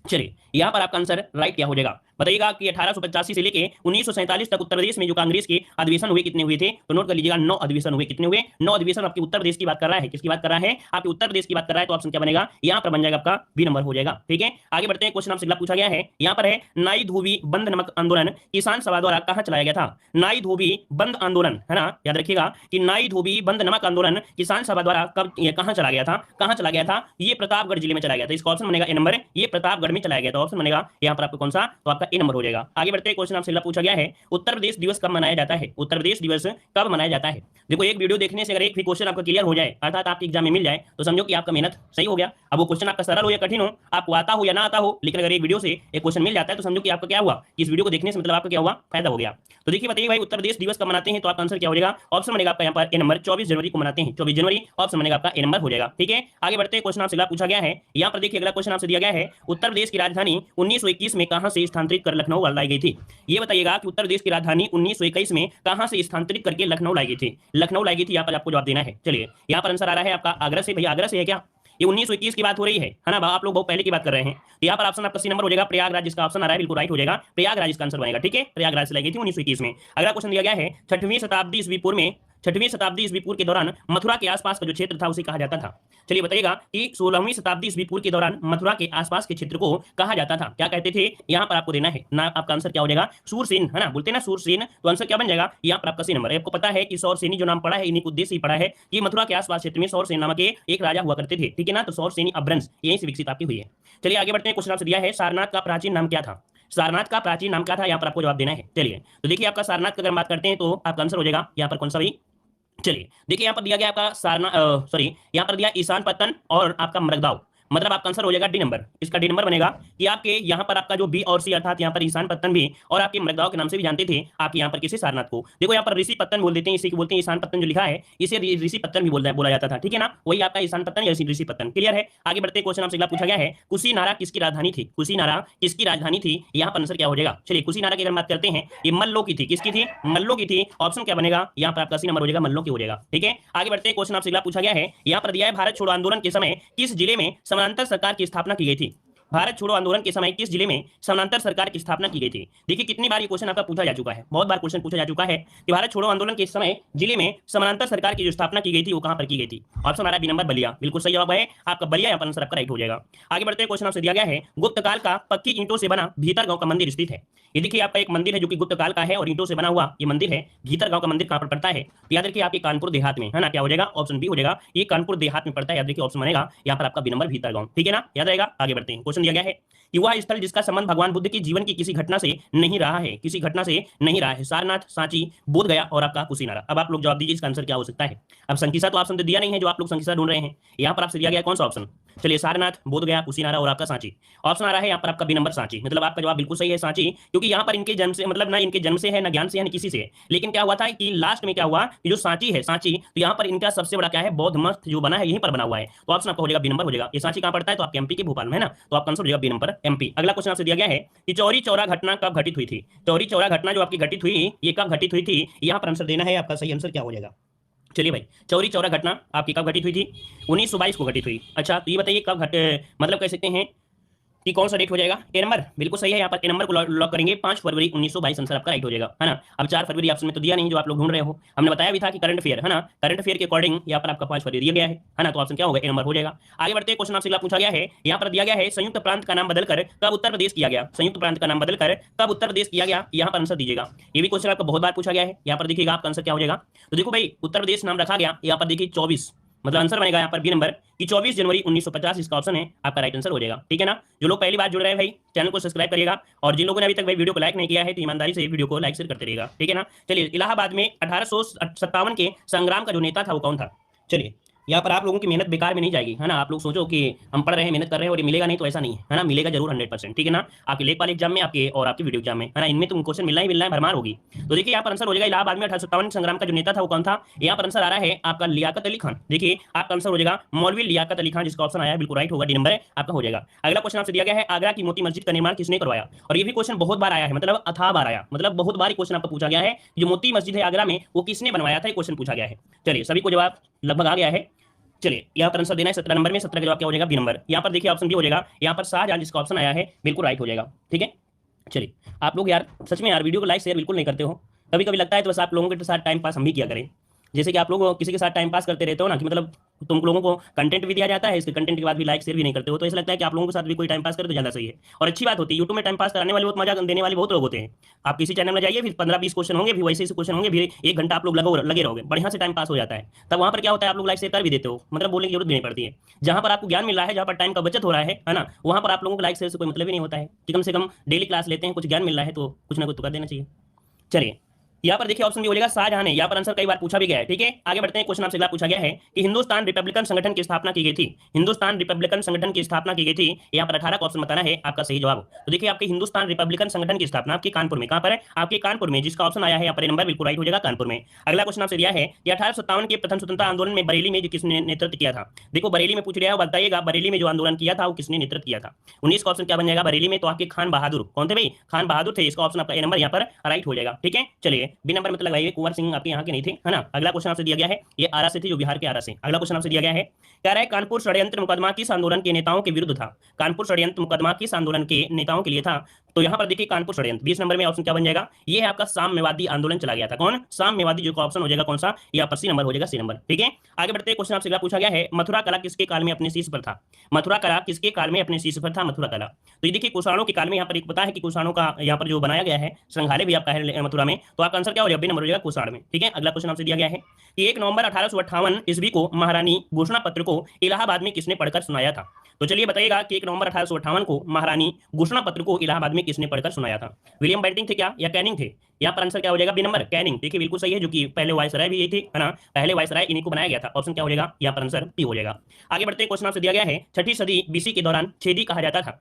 चलिए यहां पर आपका आंसर राइट क्या हो जाएगा? बताइएगा कि 1885 से लेके 1947 तक उत्तर प्रदेश में जो कांग्रेस के अधिवेशन हुए कितने हुए थे? तो नोट कर लीजिएगा 9 अधिवेशन हुए। कितने हुए? 9 अधिवेशन। आपके उत्तर प्रदेश की बात कर रहा है, किसकी बात कर रहा है? आपके उत्तर प्रदेश की बात कर रहा है, तो ऑप्शन क्या बनेगा? यहां पर बन जाएगा आपका बी नंबर हो जाएगा, ठीक है। आगे बढ़ते हैं, क्वेश्चन आपसे अगला पूछा गया है, यहां पर है नाई धोबी बंद नमक आंदोलन किसान सभा द्वारा कहां चलाया गया था? नाई धोबी बंद आंदोलन, है ना, याद रखिएगा कि नाई धोबी बंद नमक आंदोलन किसान सभा द्वारा कब कहां चला गया था? कहां चला गया था? ये प्रतापगढ़ जिले में चला गया था। इसका ऑप्शन बनेगा ए नंबर, ये प्रतापगढ़ में चलाया गया था, ऑप्शन बनेगा यहां पर आपका कौन सा? तो आपका ए नंबर हो जाएगा। आगे बढ़ते हैं, क्वेश्चन आपसे पूछा गया है उत्तर प्रदेश दिवस कब मनाया जाता है? उत्तर प्रदेश दिवस कब मनाया जाता है? देखो एक वीडियो देखने से अगर एक भी क्वेश्चन आपका क्लियर हो जाए अर्थात आपके एग्जाम में मिल जाए तो समझो कि आपका मेहनत सही हो गया। अब वो क्वेश्चन आपका सरल हो या कठिन हो, आपको आता हो या ना आता हो, लेकिन अगर एक वीडियो से एक क्वेश्चन मिल जाता है तो समझो कि आपका क्या हुआ, कि इस वीडियो को देखने से मतलब आपका क्या हुआ? फायदा हो गया। तो देखिए बताइए भाई उत्तर प्रदेश दिवस कब मनाते हैं? तो आपका आंसर क्या हो जाएगा? ऑप्शन बनेगा आपका यहाँ पर ए नंबर 24 जनवरी को मनाते हैं, 24 जनवरी, ऑप्शन बनेगा आपका ए नंबर हो जाएगा, ठीक है। आगे बढ़ते हैं, क्वेश्चन आपसे अगला पूछा गया है, यहाँ पर देखिए अगला क्वेश्चन आपसे दिया गया है उत्तर प्रदेश की राजधानी 1921 में कहां से स्थानांतरित कर लखनऊ लाई गई थी? ये बताइएगा कि उत्तर प्रदेश की राजधानी 1921 में कहां से स्थानांतरित करके लखनऊ लाई गई थी? लखनऊ लाई गई थी, यहाँ पर आपको जवाब देना है। चलिए यहाँ पर आंसर आ रहा है आपका आगरा से। भैया आगरा से है क्या? ये 1921 की बात हो रही है ना। आप लोग बहुत पहले की बात कर रहे हैं। तो यहाँ पर ऑप्शन आपका सी नंबर हो जाएगा प्रयागराज, जिसका ऑप्शन आ रहा है बिल्कुल राइट हो जाएगा। प्रयागराज इसका आंसर बनेगा। ठीक है, प्रयागराज से लगी थी 1921 में। अगला क्वेश्चन दिया गया है 6वीं शताब्दी ईस्वी पूर्व के दौरान मथुरा के आसपास का जो क्षेत्र था उसे कहा जाता था। चलिए बताइएगा कि 16वीं शताब्दी ईस्वी पूर्व के दौरान मथुरा के आसपास के क्षेत्र को कहा जाता था, क्या कहते थे? यहाँ पर आपको देना है ना, आपका आंसर क्या हो जाएगा? सूरसेन, है ना, बोलते हैं ना सूरसेन। तो आंसर क्या बन जाएगा? यहाँ पर आपका सी नंबर है। आपको पता है कि सौरसेनी जो नाम पड़ा है इन्हीं को उद्देश्य ही पड़ा है कि मथुरा के आसपास क्षेत्र में सौरसेन नामक एक राजा हुआ करते थे। ठीक है ना, तो सौरसेनी अपभ्रंश यहीं से विकसित आपकी हुई है। चलिए आगे बढ़ते हैं। क्वेश्चन आपसे दिया है सारनाथ का प्राचीन नाम क्या था? सारनाथ का प्राचीन नाम क्या था? यहाँ पर आपको जवाब देना है। चलिए तो देखिए आपका सारनाथ की अगर बात करते हैं तो आपका आंसर हो जाएगा यहाँ पर कौन सा भाई? चलिए देखिए यहाँ पर दिया गया आपका यहाँ पर दिया ईशान पत्तन और आपका मृगदाव, मतलब आपका आंसर हो जाएगा डी नंबर। इसका डी नंबर बनेगा कि आपके यहाँ पर आपका जो बी और सी अर्थात यहाँ पर ईशान पत्तन भी और आपके मृगदाव के नाम से भी जानते थे आपके यहाँ पर किसी सारनाथ को। देखो यहाँ पर ऋषि पत्तन बोल देते हैं, इसी को बोलते हैं ईशान पत्तन जो लिखा है इसे ऋषि पत्तन भी बोला जाता था। ठीक है ना, वही आपका ईशान पत्तन या ऋषि पत्तन। क्लियर है? आगे बढ़ते क्वेश्चन आपसे अगला पूछा गया है कुशीनारा किसकी राजधानी थी? कुशीनारा किसकी राजधानी थी? यहाँ पर आंसर क्या हो जाएगा? चलिए कुशीनारा की अगर बात करते हैं ये मल्लो की थी। किसकी थी? मल्लो की थी। ऑप्शन क्या बनेगा? यहाँ पर आपका सी नंबर हो जाएगा, मल्लो की हो जाएगा। ठीक है, आगे बढ़ते क्वेश्चन आपसे अगला पूछा गया है यहाँ पर दिया है भारत छोड़ो आंदोलन के समय किस जिले में समानांतर सरकार की स्थापना की गई थी? भारत छोड़ो आंदोलन के समय किस जिले में समानांतर सरकार की स्थापना की गई थी? देखिए कितनी बार ये क्वेश्चन आपका पूछा जा चुका है, बहुत बार क्वेश्चन पूछा जा चुका है कि भारत छोड़ो आंदोलन के समय जिले में समानांतर सरकार की जो स्थापना की गई थी वो कहां पर की गई थी? ऑप्शन आ रहा है बी नंबर बलिया, बिल्कुल सही जवाब है आपका बलिया। यहाँ पर आंसर आपका राइट हो जाएगा। आगे बढ़ते क्वेश्चन आपसे दिया गया है गुप्त काल का पक्की ईंटों से बना भीतर गांव का मंदिर स्थित है। ये देखिए आपका एक मंदिर है जो कि गुप्त काल का है और ईंटों से बना हुआ ये मंदिर है। भीतर गांव का मंदिर कहां पर पड़ता है? तो याद रखिए आपके कानपुर देहात में, है ना। क्या हो जाएगा? ऑप्शन बी हो जाएगा, ये कानपुर देहात में पड़ता है। याद रखिए ऑप्शन बनेगा यहाँ पर आपका बी नंबर भीतर गांव। ठीक है ना, याद रहेगा। आगे बढ़ते हैं। क्वेश्चन दिया गया है कि वह स्थल जिसका संबंध भगवान बुद्ध के जीवन की किसी घटना से नहीं रहा है, किसी घटना से नहीं रहा है। सारनाथ, सांची, बोध गया और आपका कुशीनारा। अब आप लोग जवाब दीजिए इसका आंसर क्या हो सकता है? अब संकीसा तो ऑप्शन दिया नहीं है जो आप लोग संकीसा ढूंढ रहे हैं, यहाँ पर आपसे दिया गया कौन सा ऑप्शन? चलिए सारनाथ, बोध गया, कुशीनारा और आपका सांची। ऑप्शन आ रहा है यहाँ पर आपका बी नंबर सांची, मतलब आपका जवाब बिल्कुल सही है सांची, क्योंकि यहाँ पर इनके जन्म से मतलब ना इनके जन्म से है ना ज्ञान से है ना किसी से। लेकिन क्या हुआ था कि लास्ट में क्या हुआ कि जो सांची है, सांची तो यहाँ पर इनका सबसे बड़ा क्या है बौद्ध मठ जो बना है यहीं पर बना हुआ है। तो ऑप्शन आपका हो जाएगा बी नंबर हो जाएगा। ये सांची कहाँ पड़ता है? तो आपके एमपी के भोपाल में, है ना। तो आपका आंसर हो जाएगा बी नंबर एमपी। अगला क्वेश्चन आपसे दिया गया है कि चौरी चौरा घटना कब घटित हुई थी? चौरी चौरा घटना जो आपकी घटित हुई ये कब घटित हुई थी? यहाँ पर आंसर देना है। आपका सही आंसर क्या हो जाएगा? चलिए भाई चौरी चौरा घटना आपकी कब घटित हुई थी? 1922 को घटित हुई। अच्छा तो ये बताइए कब मतलब कह सकते हैं कि कौन सा डेट हो जाएगा? ए नंबर बिल्कुल सही है। यहाँ पर ए नंबर को लॉक करेंगे। 5 फरवरी 1922 आंसर आपका राइट हो जाएगा, है ना। अब 4 फरवरी ऑप्शन में तो दिया नहीं जो आप लोग ढूंढ रहे हो। हमने बताया भी था कि करंट अफेयर, है ना, करंट अफेयर के अकॉर्डिंग यहाँ पर आपका 5 फरवरी दिया गया है ना। तो ऑप्शन क्या होगा? ए नंबर हो जाएगा। आगे बढ़ते क्वेश्चन आपसे पूछा गया है यहाँ पर दिया गया है संयुक्त प्रांत का नाम बदलकर कब उत्तर प्रदेश किया गया? संयुक्त प्रांत का नाम बदलकर कब उत्तर प्रदेश किया गया? यहाँ पर आंसर दीजिएगा। ये भी क्वेश्चन आपका बहुत बार पूछा गया है। यहाँ पर देखिएगा आपका आंसर क्या हो जाएगा। तो देखो भाई उत्तर प्रदेश नाम रखा गया यहाँ पर देखिए 24, मतलब आंसर बनेगा यहाँ पर बी नंबर कि 24 जनवरी 1950 इसका ऑप्शन है आपका राइट आंसर हो जाएगा। ठीक है ना। जो लोग पहली बार जुड़ रहे हैं भाई चैनल को सब्सक्राइब करिएगा और जिन लोगों ने अभी तक भाई वीडियो को लाइक नहीं किया है तो ईमानदारी से वीडियो को लाइक शेयर करते रहिएगा। ठीक है ना। चलिए इलाहाबाद में 1857 के संग्राम का जो नेता था वो कौन था? चलिए यहाँ पर आप लोगों की मेहनत बेकार में नहीं जाएगी, है ना। आप लोग सोचो कि हम पढ़ रहे हैं, मेहनत कर रहे हैं और ये मिलेगा नहीं, तो ऐसा नहीं है ना। मिलेगा जरूर 100%। ठीक है ना। आपके लेखपाल एग्जाम में आपके और आपके वीडियो एग्जाम में, है ना, इनमें तुम क्वेश्चन मिलना ही मिलना है, भरमार होगी। तो देखिए यहाँ पर आंसर हो जाएगा इलाहाबाद में 1857 संग्राम का जो नेता था वो कौन था? यहाँ पर आंसर आ रहा है आपका लियाकत अली खान। देखिए आपका आंसर हो जाएगा मौलवी लियाकत अली खान, जिसका ऑप्शन आया है बिल्कुल राइट होगा, डी नंबर आपका हो जाएगा। अगला क्वेश्चन आपसे दिया गया है आगरा की मोती मस्जिद का निर्माण किसने करवाया? और ये भी क्वेश्चन बहुत बार आया है, मतलब अथाह बार आया, मतलब बहुत बार क्वेश्चन आपको पूछा गया है जो मोती मस्जिद है आगरा में वो किसने बनवाया था, क्वेश्चन पूछा गया है। चलिए सभी को जवाब लगभग आ गया है। चलिए यहाँ पर आंसर देना है 17 नंबर में। 17 का जवाब क्या हो जाएगा? B number. यहाँ पर देखिए ऑप्शन बी हो जाएगा यहाँ पर शाहजहां, जिसका ऑप्शन आया है बिल्कुल राइट हो जाएगा। ठीक है। चलिए आप लोग यार सच में यार वीडियो को लाइक शेयर बिल्कुल नहीं करते हो। कभी कभी लगता है तो बस आप लोगों के साथ टाइम पास हम भी किया करें। जैसे कि आप लोग किसी के साथ टाइम पास करते रहते हो ना, कि मतलब तुम लोगों को कंटेंट भी दिया जाता है, इसके कंटेंट के बाद भी लाइक शेयर भी नहीं करते हो, तो ऐसा लगता है कि आप लोगों के साथ भी कोई टाइम पास करे तो ज़्यादा सही है और अच्छी बात होती है। यूट्यूब में टाइम पास कराने वाले बहुत मजा देने वाले बहुत लोग होते हैं। आप किसी चैनल में जाइए, फिर 15-20 क्वेश्चन होंगे, फिर वैसे क्वेश्चन होंगे, फिर 1 घंटा आप लोग लगे रहोगे, बढ़िया से टाइम पास हो जाता है। तब वहाँ पर क्या होता है आप लोग लाइक शेयर कर भी देते हो, मतलब बोलने की जरूरत भी नहीं पड़ती है। जहाँ पर आपको ज्ञान मिल रहा है, जहाँ पर टाइम का बचत हो रहा है ना, वहाँ पर आप लोगों को लाइक शेयर से कोई मतलब ही नहीं होता है कि कम से कम डेली क्लास लेते हैं, कुछ ज्ञान मिल रहा है तो कुछ ना कुछ तो कर देना चाहिए। चलिए यहाँ पर देखिए ऑप्शन भी हो जाएगा शाहजहां ने। यहाँ पर आंसर कई बार पूछा भी गया है। ठीक है। आगे बढ़ते हैं। क्वेश्चन आपसे अगला पूछा गया है कि हिंदुस्तान रिपब्लिकन संगठन की स्थापना की गई थी। हिंदुस्तान रिपब्लिकन संगठन की स्थापना की गई थी। यहाँ पर 18 का ऑप्शन बताना है आपका सही जवाब। तो देखिए आपके हिंदुस्तान रिपब्लिकन संगठन की स्थापना आपके कानपुर में, कहाँ पर है? आपके कानपुर में, जिसका ऑप्शन आया है यहाँ पर नंबर बिल्कुल राइट हो जाएगा, कानपुर में। अगला क्वेश्चन आपसे दिया है कि 1857 के प्रथम स्वतंत्रता आंदोलन में बरेली में किसने नेतृत्व किया था? देखो बरेली में पूछ लिया है, बताइएगा बरेली में जो आंदोलन किया था वो किसने नेतृत्व किया था? 19 का ऑप्शन क्या बन जाएगा बरेली में? तो आपके खान बहादुर। कौन थे भाई? खान बहादुर थे। इसका ऑप्शन आपका ए नंबर यहाँ पर राइट हो जाएगा। ठीक है। चलिए बी नंबर मतलब लगाइए, कुंवर सिंह आपके यहाँ के नहीं थे, है ना। अगला क्वेश्चन आपसे दिया गया है, ये आरा से थे, जो बिहार के आरा से। अगला क्वेश्चन आपसे दिया गया है, कह रहा है कानपुर षड्यंत्र मुकदमा किस आंदोलन के नेताओं के विरुद्ध था। कानपुर षड्यंत्र मुकदमा किस आंदोलन के नेताओं के लिए था। तो यहाँ पर देखिए कानपुर षड्यंत्र 20 नंबर में ऑप्शन क्या बन जाएगा, ये है आपका साम्यवादी आंदोलन चला गया था। कौन, साम्यवादी, जो ऑप्शन हो जाएगा कौन सा, यहाँ पर सी नंबर हो जाएगा, सी नंबर। ठीक है, आगे बढ़ते हैं। क्वेश्चन आपसे अगला पूछा गया है, मथुरा कला किसके काल में अपने शीर्ष पर था। मथुरा कला किसके काल में अपने शीर्ष पर था, मथुरा कला। तो ये देखिए कुषाणों के काल में, यहाँ पर एक पता है कि कुषाणों का यहाँ पर जो बनाया गया है संग्रहालय भी आपका है मथुरा में, तो आपका आंसर क्या हो जाएगा, बी नंबर हो जाएगा, कुषाण में। ठीक है, अगला क्वेश्चन आपसे दिया गया है कि 1 नवंबर 1858 ईस्वी को महारानी घोषणा पत्र को इलाहाबाद में किसने पढ़कर सुनाया था। तो चलिए बताइएगा कि 1 नवंबर 1858 को महारानी घोषणा पत्र को इलाहाबाद में किसने पढ़कर सुनाया था। विलियम बेंटिंग थे क्या, या कैनिंग थे। यहाँ पर आंसर क्या हो जाएगा, बी नंबर, कैनिंग। देखिए बिल्कुल सही है, जो कि पहले वायसराय भी यही थे, है ना, पहले वायसराय इन्हीं को बनाया गया था। ऑप्शन क्या हो जाएगा, यहाँ पर आंसर पी हो जाएगा। आगे बढ़ते हैं। क्वेश्चन आपसे दिया गया है, 6ठी सदी बीसी के दौरान छेदी कहा जाता था।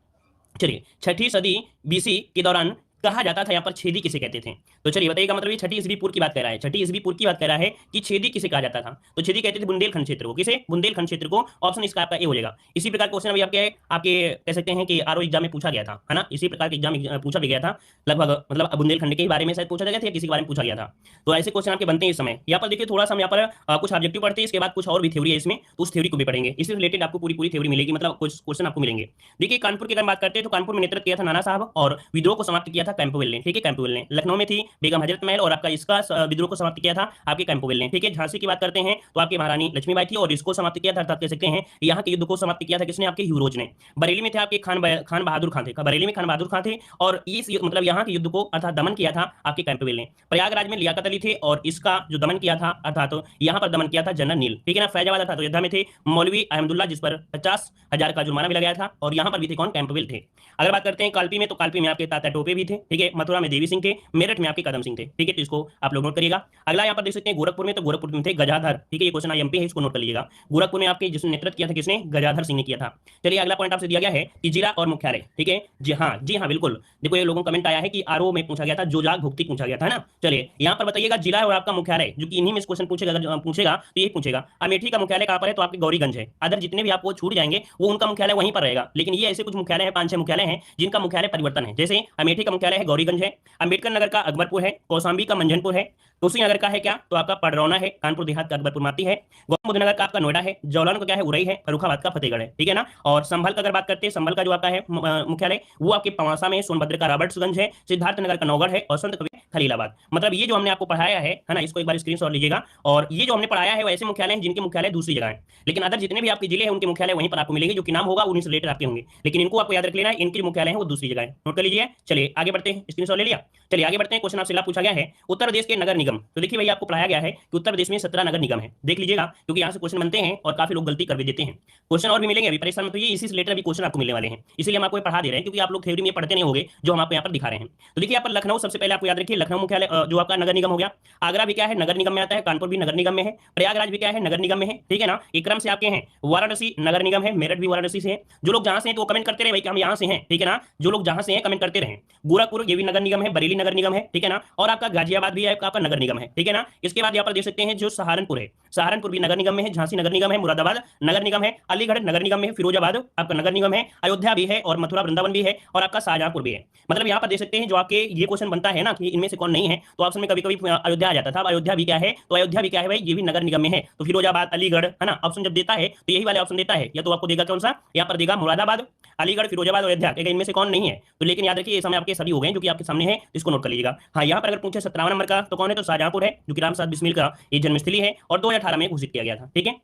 चलिए, 6ठी सदी बीसी के दौरान कहा जाता था, यहाँ पर छेदी किसे कहते थे। तो चलिए बताइएगा, मतलब ये 6ठी ईस्वी पूर्व की बात कर रहा है, 6ठी ईस्वी पूर्व की बात कर रहा है कि छेदी किसे कहा जाता था। तो छेदी कहते थे बुंदेलखंड क्षेत्र को। किसे, बुंदेलखंड क्षेत्र को। ऑप्शन इसका आपका ए हो जाएगा। इसी प्रकार क्वेश्चन अभी आपके कह सकते हैं कि आरओ एग्जाम में पूछा गया था, है ना, इसी प्रकार के एग्जाम पूछा भी गया था लगभग, मतलब बुंदेलखंड के बारे में शायद पूछा गया था या किसी के बारे में पूछा गया था। तो ऐसे क्वेश्चन आपके बनते हैं इस समय। यहाँ पर देखिए थोड़ा सा हम यहाँ पर कुछ ऑब्जेक्टिव पढ़ते हैं, इसके बाद कुछ और भी थ्योरी है इसमें, तो उस थ्योरी को भी पढ़ेंगे। इससे रिलेटेड आपको पूरी थ्योरी मिलेगी, मतलब कुछ क्वेश्चन आपको मिलेंगे। देखिए कानपुर की अगर बात करते हैं तो कानपुर में नेतृत्व किया था नाना साहब, और विद्रोह को समाप्त किया था कैंपबेल ने। ठीक है, कैंपबेल ने। लखनऊ में थी बेगम हजरत महल, और आपका इसका विद्रोह को समाप्त किया था आपके कैंपबेल ने। ठीक है, झांसी की बात करते हैं तो आपकी महारानी लक्ष्मीबाई थी, और इसको समाप्त किया था, अर्थात कह सकते हैं यहाँ के युद्ध को समाप्त किया था किसने, आपके यूरोज ने। बरेली में थे आपके खान बहादुर खान थे, बरेली में खान बहादुर खान थे, और इस मतलब यहाँ के युद्ध को अर्थात दमन किया था आपके कैंपबेल ने। प्रयागराज में लियाकत अली थे, और इसका जो दमन किया था अर्थात यहाँ पर दमन किया था जनरल नील। ठीक है ना। फैजाबाद अर्थात अयोध्या में थे मौलवी अहमदुल्ला, जिस पर 50,000 का जुर्माना भी लगाया था, और यहाँ पर भी थे कौन, कैंपबेल थे। अगर बात करते हैं कालपी में, तो कालपी में आपके तात्या टोपे भी थे। ठीक है, मथुरा में देवी सिंह थे, मेरठ में आपके कदम सिंह थे। ठीक है, तो इसको आप लोग नोट करिएगा। अगला यहाँ पर देख सकते हैं गोरखपुर में, तो गोरखपुर में थे गजाधर। ठीक है, ये क्वेश्चन एमपी है, इसको नोट कर लीजिएगा। गोरखपुर में आपके जिसने नेतृत्व किया था किसने, गजाधर सिंह ने किया था। चलिए अगला पॉइंट आपसे दिया गया है कि जिला और मुख्यालय। ठीक है, जी हाँ बिल्कुल। देखो ये लोगों का कमेंट आया है कि आरओ में पूछा गया था, जोजाग भुक्ति पूछा गया था ना। चलिए यहाँ पर बताइएगा जिला और आपका मुख्यालय, जो कि इन्हीं में क्वेश्चन पूछेगा, अगर पूछेगा तो यही पूछेगा। अमेठी का मुख्यालय कहाँ पर है, तो आपके गौरीगंज है। अदर जितने भी आपको छूट जाएंगे वो उनका मुख्यालय वहीं पर रहेगा, लेकिन ये ऐसे कुछ मुख्यालय है, 5-6 मुख्यालय हैं जिनका मुख्यालय परिवर्तन है। जैसे अमेठी का मुख्यालय है गौरीगंज है, अंबेडकर नगर का अकबरपुर है, कौशाम्बी का मंझनपुर है, तुलसीनगर का है क्या, तो आपका पडरौना है, कानपुर देहात का अकबरपुर माती है, गौतम बुद्ध नगर का आपका नोएडा है, जौलान का क्या है उरई है, फर्रुखाबाद का फतेहगढ़ है। ठीक है ना। और संभल का अगर बात करते हैं, संभल का जो आपका है मुख्यालय वो आपके पवासा में, सोनभद्र का रॉबर्ट्सगंज है, सिद्धार्थ नगर का नौगढ़ है, और संत कबीर खलीलाबाद। मतलब ये जो हमने आपको पढ़ाया है ना, इसको एक बार स्क्रीनशॉट लीजिएगा। और ये जो हमने पढ़ाया है वो ऐसे मुख्यालय हैं जिनके मुख्यालय दूसरी जगह है, लेकिन अदर जितने भी आपके जिले हैं उनके मुख्यालय वहीं पर आपको मिलेंगे, जो कि नाम होगा उन्हीं से रिलेटेड आपके होंगे, लेकिन इनको आपको याद रख लेना है, इनके मुख्यालय है वो दूसरी जगह है। नोट कर लीजिए। चलिए आगे बढ़ते हैं, स्क्रीनशॉट ले लिया। चलिए आगे बढ़ते हैं। क्वेश्चन आपसे पूछा गया है उत्तर प्रदेश के नगर निगम। तो देखिए भैया आपको पढ़ाया गया है कि उत्तर प्रदेश में 17 नगर निगम है। देख लीजिएगा, क्योंकि यहाँ से क्वेश्चन बनते हैं और काफी लोग गलती कर भी देते हैं। क्वेश्चन और भी मिलेंगे, अभी परेशान मत होइए, इसी से रिलेटेड भी क्वेश्चन आपको मिलने वाले हैं, इसलिए हम आपको पढ़ा दे रहे हैं, क्योंकि आप लोग थ्योरी में पढ़ते नहीं होंगे, जो हम आपको यहाँ पर दिखा रहे हैं। तो देखिए यहाँ पर लखनऊ सबसे पहले आपको याद रखिए, लखनऊ मुख्यालय जो आपका नगर निगम हो गया। आगरा भी क्या है, नगर निगम में आता है। कानपुर भी नगर निगम में है। प्रयागराज भी क्या है, नगर निगम में है। ठीक है ना। एक क्रम से आपके हैं वाराणसी नगर निगम है, मेरठ भी वाराणसी से है। जो लोग जहां से हैं तो कमेंट करते रहे भाई कि हम यहाँ से हैं। ठीक है ना। जो लोग जहां से हैं कमेंट करते रहे। गोरखपुर ये भी नगर निगम है, बरेली नगर निगम है। ठीक है ना। और आपका गाजियाबाद भी है, आपका नगर निगम है। ठीक है ना। इसके बाद यहाँ पर देख सकते हैं जो सहारनपुर है, सहारनपुर भी नगर निगम में है। झांसी नगर निगम है, मुरादाबाद नगर निगम है, अलीगढ़ नगर निगम में है, फिरोजाबाद आपका नगर निगम है, अयोध्या भी है, और मथुरा वृंदावन भी है, और आपका शाहजहांपुर भी है। मतलब यहाँ पर देख सकते हैं जो आपके ये क्वेश्चन बनता है ना कि इनमें से कौन नहीं है, तो ऑप्शन में कभी कभी अयोध्या आ जाता था। अयोध्या भी क्या है, तो अयोध्या भी क्या है भाई, ये भी नगर निगम में है। तो फिरोजाबाद, अलीगढ़, है ना, ऑप्शन जब देता है तो यही वाले ऑप्शन देता है, या तो आपको देगा कौन सा, यहाँ पर देगा मुरादाबाद, अलीगढ़, फिरोजाबाद, अयोध्या, इनमें से कौन नहीं है। तो लेकिन याद रखिए ये समय आपके सभी हो गए जो कि आपके सामने है, इसको नोट कर लीजिएगा। हाँ, यहाँ पर अगर पूछे 57 नंबर का तो कौन है, तो शाहजहांपुर है, जो कि राम साहब बिस्मिल का ये जन्मस्थली है, और 2018 में घोषित किया गया था। ठीक है।